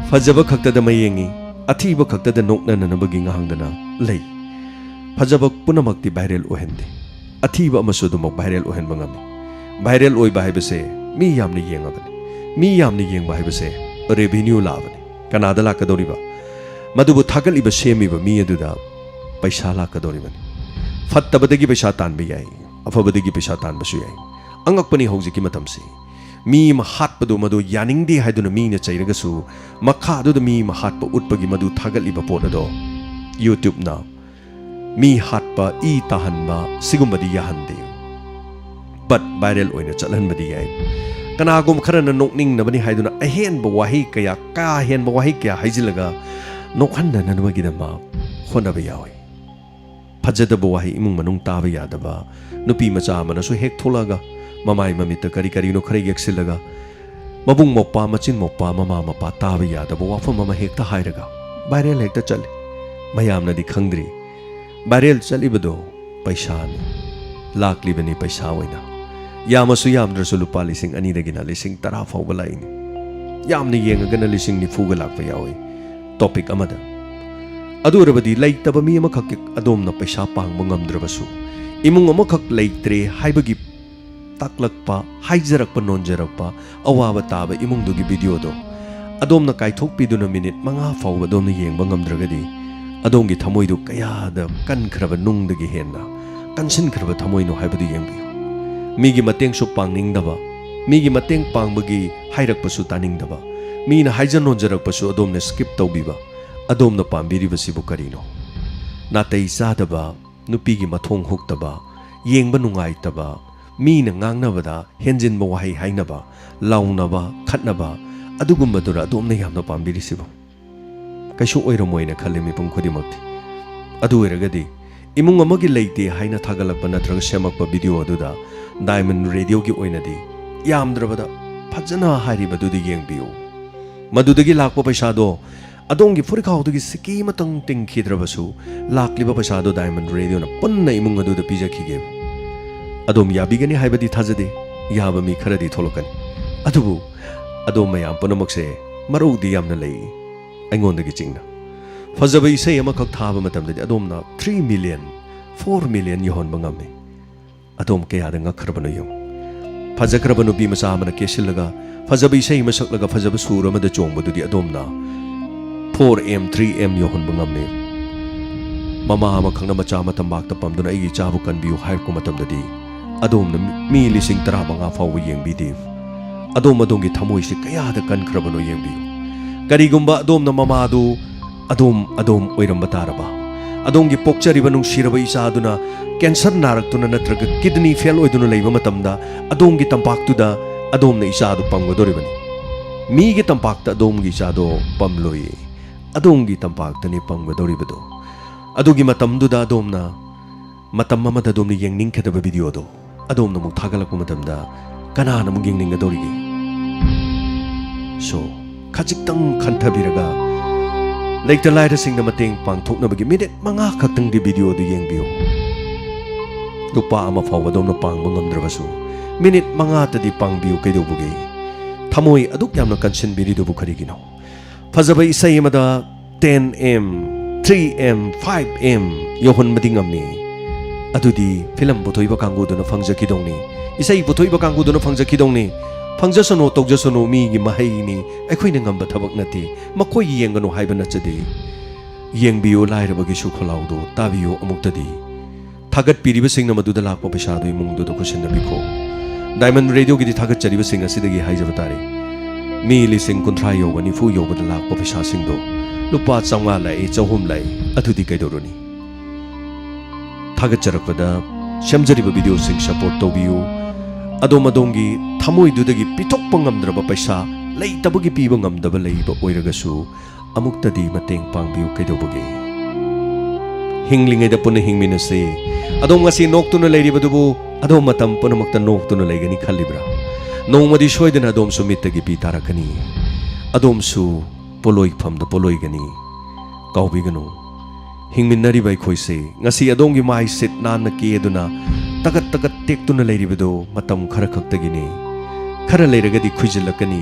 fajaba khakta da mayengi athiba khakta da nokna nanabagi ngahangdana lei fajaba punamakti viral ohende athiba amasu du mok viral ohen bangami viral oi bai base mi yamni yengabani mi yamni yeng bai base revenue labani kanada lakadoriba madubu thagaliba semiba mi aduda पैसा लाकदोरी बनी फत्तबदगी पैसा तानबे याई अफबदगी पैसा तानबसु याई अंगकपनी हौजिकी मतमसी मी महात्पदो मदो यानिंगदे हाइदुना मीना चैरगसु मखादुदा मी महात्प उत्पगी मदु थागलिबा पोटदो YouTube ना मी हात्पा ई ताहनबा सिगुमबदी याहनदे but viral ओइना चलहनबदी याई कनागुम खरना नोकनिंग नबनी हाइदुना अहेनबा वाही कया का हेनबा वाही कया हाइजिलगा नोखनना ननबगीदमा होनबा याई फजदबो वाही इमुंग मनुंग ताबा यादबा नुपी मचा मनसु हेक थोलागा ममाई ममित करी करीनो खरे येक्सिलगा मबुंग मोप्पा मचिन मोप्पा ममा मपा ताबा यादबो वाफम ममा हेक्ता हाइरगा वायरल हेक्ता चले मयामनदी खंगद्री वायरल चलिबदो पैसानी लाक्लिबनी पैसा ओइना यामसु यामद्रसु लुपा लिसिंग अनिदगिना लिसिंग 10 फाउबा लाइनी यामनी येंगगना लिसिंग निफुगा लाक्पा याओइ टॉपिक अमदा अदुरबदी लैतबा मी अमखक अदोमना पैसा पांगबा ngamdrabasu imung amakak leitre haibagi taklakpa haijarakpa nonjarakpa awaba taba imungdugi video do adomna kaithokpiduna minute manga fawba adomna yengba ngamdragadi adongi thamoidu kayada kankraba nungdagi henna kansinkraba thamoino haibadu yengbiu migi mateng su pangningdaba migi mateng pangbagi hairakpasu taningdaba mina haijan nonjarakpasu adomna skip tawbiba adomna pambiribasibu karino natei sadaba nupigi mathong huktaba yengba nungaitaba Meena ngangnabada henjinba wahi hainaba launaba khatnaba adugumbadura adomna yamna pambirisibu kaisu oiramoina khale mipum khodimakti adu oiragadi imung amagi leite haina thagalakpa natraga semakpa video aduda diamond radio gi oinadi yamdrabada phajana haribadudi yengbiu madudagi lakpa paisa do adongi furikhaudagi siki matang tingkhidrabasu lakliba paisa do diamond radio na punna imung aduda pijakhige adom yabigani haibadi thajade yaba mi kharadi tholokani adubu adom mayam punamakse marudi yamna lei aingondagi chingna ꯐꯖꯕ ꯏꯁꯩ ꯑꯃꯈꯛ ꯊꯥꯕ ꯃꯇꯝꯗꯗꯤ ꯑꯗꯣꯝꯅ 3 million 4 million ꯌꯧꯍꯟꯕ ꯉꯝꯃꯤ ꯑꯗꯣꯝ ꯀꯌꯥꯗ ꯉꯛꯈ꯭ꯔꯕꯅꯣ ꯌꯦꯡꯉꯨ ꯐꯖꯈ꯭ꯔꯕ ꯅꯨꯄꯤ ꯃꯆꯥ ꯑꯃꯅ ꯀꯦꯁꯤꯜꯂꯒ ꯐꯖꯕ ꯏꯁꯩ ꯑꯃ ꯁꯛꯂꯒ ꯐꯖꯕ ꯁꯨꯔ ꯑꯃꯗ ꯆꯣꯡꯕꯗꯨꯗꯤ ꯑꯗꯣꯝꯅ 4M 3M ꯌꯧꯍꯟꯕ ꯉꯝꯃꯤ ꯃꯃꯥ ꯑꯃꯈꯛꯅ ꯃꯆꯥ ꯑꯃ ꯇꯝꯄꯥꯛꯇ ꯄꯝꯗꯨꯅ ꯑꯩꯒꯤ ꯏꯆꯥꯕꯨ ꯀꯟꯕꯤꯌꯨ ꯍꯥꯏꯔꯛꯄ ꯃꯇꯝꯗꯗꯤ ꯑꯗꯣꯝꯅ ꯃꯤ 15,000 ꯐꯥꯎꯕ ꯌꯦꯡꯕꯤꯗꯦ ꯑꯗꯣꯝꯒꯤ ꯊꯃꯣꯏꯁꯤ ꯀꯌꯥꯗ ꯀꯟꯈ꯭ꯔꯕꯅꯣ ꯌꯦꯡꯕꯤꯌꯨ ꯀꯔꯤꯒꯨꯝꯕ ꯑꯗꯣꯝꯅ ꯃꯃꯥꯗꯨ ꯑꯗꯣꯝ ꯑꯣꯏꯔꯝꯕ ꯇꯥꯔꯕ ꯑꯗꯣꯝꯒꯤ ꯄꯣꯛꯆꯔꯤꯕ ꯅꯨꯡꯁꯤꯔꯕ ꯏꯆꯥꯗꯨꯅ ꯀꯦꯟꯁꯔ ꯅꯥꯔꯛꯇꯨꯅ ꯅꯠꯇ꯭ꯔꯒ ꯀꯤꯗꯅꯤ ꯐꯦꯜ ꯑꯣꯏꯗꯨꯅ ꯂꯩꯕ ꯃꯇꯝꯗ ꯑꯗꯣꯝꯒꯤ ꯇꯝꯄꯥꯛꯇꯨꯗ ꯑꯗꯣꯝꯅ ꯏꯆꯥꯗꯨ ꯄꯝꯒꯗꯧꯔꯤꯕꯅꯤ ꯃꯤꯒꯤ ꯇꯝꯄꯥꯛꯇ ꯑꯗꯣꯝꯒꯤ ꯏꯆꯥꯗꯣ ꯄꯝꯂꯣꯏ ꯑꯗꯣꯝꯒꯤ ꯇꯝꯄꯥꯛꯇꯅꯤ ꯄꯝꯒꯗꯧꯔꯤꯕꯗꯣ ꯑꯗꯨꯒꯤ ꯃꯇꯝꯗꯨꯗ ꯑꯗꯣꯝꯅ ꯃꯇꯝ ꯑꯃꯗ ꯑꯗꯣꯝꯅ ꯌꯦꯡꯅꯤꯡꯈꯤꯗꯕ ꯚꯤꯗꯤꯑꯣꯗꯣ ꯑꯗꯣꯝꯅ ꯑꯃꯨꯛ ꯊꯥꯒꯠꯂꯛꯄ ꯃꯇꯝꯗ ꯀꯅꯥꯅ ꯑꯃꯨꯛ ꯌꯦꯡꯅꯤꯡꯒꯗꯧꯔꯤꯒꯦ ꯁꯣ ꯈꯖꯤꯛꯇꯪ ꯈꯟꯊꯕꯤꯔꯒ ꯂꯩꯇ ꯂꯥꯏꯔꯁꯤꯡꯗ ꯃꯇꯦꯡ ꯄꯥꯡꯊꯣꯛꯅꯕꯒꯤ ꯃꯤꯅꯤꯠ 5 ꯈꯛꯇꯪꯒꯤ ꯚꯤꯗꯤꯑꯣꯗꯨ ꯌꯦꯡꯕꯤꯌꯨ ꯂꯨꯄꯥ ꯑꯃ ꯐꯥꯎꯕ ꯑꯗꯣꯝꯅ ꯄꯥꯡꯕ ꯉꯝꯗ꯭ꯔꯕꯁꯨ ꯃꯤꯅꯤꯠ 5ꯇꯗꯤ ꯄꯥꯡꯕꯤꯌꯨ ꯀꯩꯗꯧꯕꯒꯦ ꯊꯃꯣꯏ ꯑꯗꯨꯛ ꯌꯥꯝꯅ ꯀꯟꯁꯤꯟꯕꯤꯔꯤꯗꯨꯕꯨ ꯀꯔꯤꯒꯤꯅꯣ ꯐꯖꯕ ꯏꯁꯩ ꯑꯃꯗ 10M 3M 5M ꯌꯧꯍꯟꯕꯗꯤ ꯉꯝꯃꯤ ꯑꯗꯨꯗꯤ ꯐꯤꯂꯝ ꯄꯨꯊꯣꯛꯏꯕ ꯀꯥꯡꯕꯨꯗꯨꯅ ꯐꯪꯖꯈꯤꯗꯧꯅꯤ ꯏꯁꯩ ꯄꯨꯊꯣꯛꯏꯕ ꯀꯥꯡꯕꯨꯗꯨꯅ ꯐꯪꯖꯈꯤꯗꯧꯅꯤ ꯐꯪꯖꯁꯅꯨ ꯇꯧꯖꯁꯅꯨ ꯃꯤꯒꯤ ꯃꯍꯩꯅꯤ ꯑꯩꯈꯣꯏꯅ ꯉꯝꯕ ꯊꯕꯛ ꯅꯠꯇꯦ ꯃꯈꯣꯏ ꯌꯦꯡꯒꯅꯨ ꯍꯥꯏꯕ ꯅꯠꯆꯗꯦ ꯌꯦꯡꯕꯤꯌꯨ ꯂꯥꯏꯔꯕꯒꯤꯁꯨ ꯈꯣꯜꯂꯥꯎꯗꯨ ꯇꯥꯕꯤꯌꯨ ꯑꯃꯨꯛꯇꯗꯤ ꯊꯥꯒꯠꯄꯤꯔꯤꯕꯁꯤꯡꯅ ꯃꯗꯨꯗ ꯂꯥꯛꯄ ꯄꯩꯁꯥꯗꯨ ꯏꯃꯨꯡꯗꯨꯗ ꯈꯨꯠꯁꯤꯟꯅꯕꯤꯈꯣ ꯗꯥꯏꯃꯟ ꯔꯦꯗꯤꯑꯣꯒꯤꯗꯤ ꯊꯥꯒꯠꯆꯔꯤꯕꯁꯤꯡ ꯑꯁꯤꯗꯒꯤ ꯍꯥꯏꯖꯕ ꯇꯥꯔꯦ ꯃꯤ 30,000 ꯌꯧꯕ 90 ꯌꯧꯕꯗ ꯂꯥꯛꯄ ꯄꯩꯁꯥꯁꯤꯡꯗꯣ ꯂꯨꯄꯥ 100 ꯂꯥꯛꯏ 200 ꯂꯥꯛꯏ ꯑꯗꯨꯗꯤ ꯀꯩꯗꯧꯔꯨꯅꯤ ꯊꯥꯒꯠꯆꯔꯛꯄꯗ ꯁꯦꯝꯖꯔꯤꯕ ꯚꯤꯗꯤꯑꯣꯁꯤꯡ ꯁꯄꯣꯔꯠ ꯇꯧꯕꯤꯌꯨ ꯑꯗꯣꯝꯒꯤ ꯊꯃꯣꯏꯗꯨꯗꯒꯤ ꯄꯤꯊꯣꯛꯄ ꯉꯝꯗ꯭ꯔꯕ ꯄꯩꯁꯥ ꯂꯩꯇꯕꯒꯤ ꯄꯤꯕ ꯉꯝꯗꯕ ꯂꯩꯕ ꯑꯣꯏꯔꯒꯁꯨ ꯑꯃꯨꯛꯇꯗꯤ ꯃꯇꯦꯡ ꯄꯥꯡꯕꯤꯌꯨ ꯀꯩꯗꯧꯕꯒꯦ ꯍꯤꯡꯂꯤꯉꯩꯗ ꯄꯨꯟꯅ ꯍꯤꯡꯃꯤꯟꯅꯁꯤ ꯑꯗꯣꯝ ꯉꯁꯤ ꯅꯣꯛꯇꯨꯅ ꯂꯩꯔꯤꯕꯗꯨꯕꯨ ꯑꯗꯣꯝ ꯃꯇꯝ ꯄꯨꯝꯅꯃꯛꯇ ꯅꯣꯛꯇꯨꯅ ꯂꯩꯒꯅꯤ ꯈꯜꯂꯤꯕ꯭ꯔꯥ ꯅꯣꯡꯃꯗꯤ ꯁꯣꯏꯗꯅ ꯑꯗꯣꯝꯁꯨ ꯃꯤꯠꯇꯒꯤ ꯄꯤ ꯇꯥꯔꯛꯀꯅꯤ ꯑꯗꯣꯝꯁꯨ ꯄꯣꯂꯣꯏꯐꯝꯗ ꯄꯣꯂꯣꯏꯒꯅꯤ ꯀꯥꯎꯕꯤꯒꯅꯨ ꯍꯤꯡꯃꯤꯟꯅꯔꯤꯕ ꯑꯩꯈꯣꯏꯁꯦ ꯉꯁꯤ ꯑꯗꯣꯝꯒꯤ ꯃꯥꯏ ꯁꯤꯠ ꯅꯥꯟꯅ ꯀꯦꯗꯨꯅ ꯇꯒꯠ ꯇꯦꯛꯇꯨꯅ ꯂꯩꯔꯤꯕꯗꯣ ꯃꯇꯝ ꯈꯔ ꯈꯛꯇꯒꯤꯅꯤ खरा लेरगदी खुइजिल्लकनी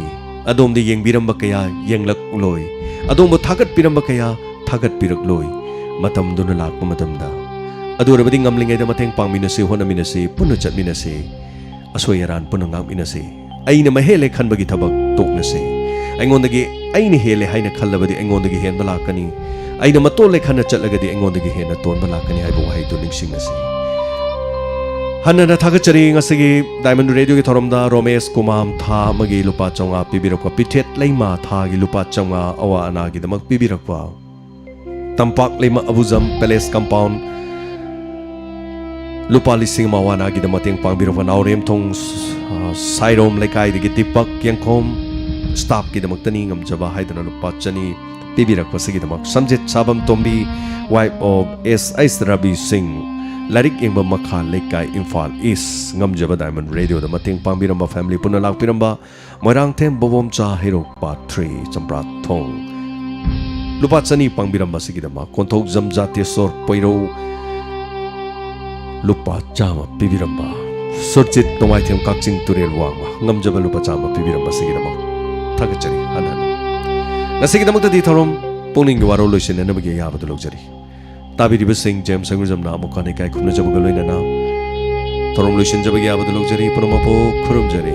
अदोमदे येंगबिरंबा कया येंगलकलोय अदोमबो थागतपिरंबा कया थागतपिरकलोय मतमदुना Lakpa मतमदा अदुरबदि ngamlingaida mateng pangminase honaminase punna chatminase asoi aran punna ngakminase aina mahele khanbagi thabak toknase aingondagi aina hele haina khallabadi aingondagi henba lakani aina matole khanna chatlagadi aingondagi hena tonba lakani haibo haitu ningsingnase Hannah थागचरी ngasi Diamond Radio ki thoromda Romesh Kumam tha magi lupa chonga pibirakwa pithet leima tha gi lupa chonga awa ana gi damak pibirakwa tampak leima abuzam palace compound lupa lising mawana gi damateng pangbirakwa naurem thong sairom lekai gi tipak yangkhom staff gi damak tani ngamjaba haidana lupa chani pibirakwa sigi damak samjit sabam tombi wife of S.I. Rabi Singh Larik Ingba Makha Lekai Imphal East Ngamjaba Diamond Radio da mating pangbiramba family punna lakpiramba Moirang Them Bobom Cha Hero Part 3 Champra Thong Lupa Chani pangbiramba sigidama Konthok Zamjate Sor Poiro Lupa Chama Pibiramba Surjit Tomai Them Kakching Turel Wangma Ngamjaba Lupa Chama Pibiramba sigidama Thagachari Hanana Nasigidama Tadi Thorom Pukning Warol Loisin Enamagi Yabadu Luxury Tabiri Singh James Sangujamna Mukane Kai Kuna Jabagalina Thorom Lucian Jabagi Abadu Luxury Punamapo Kurum Jari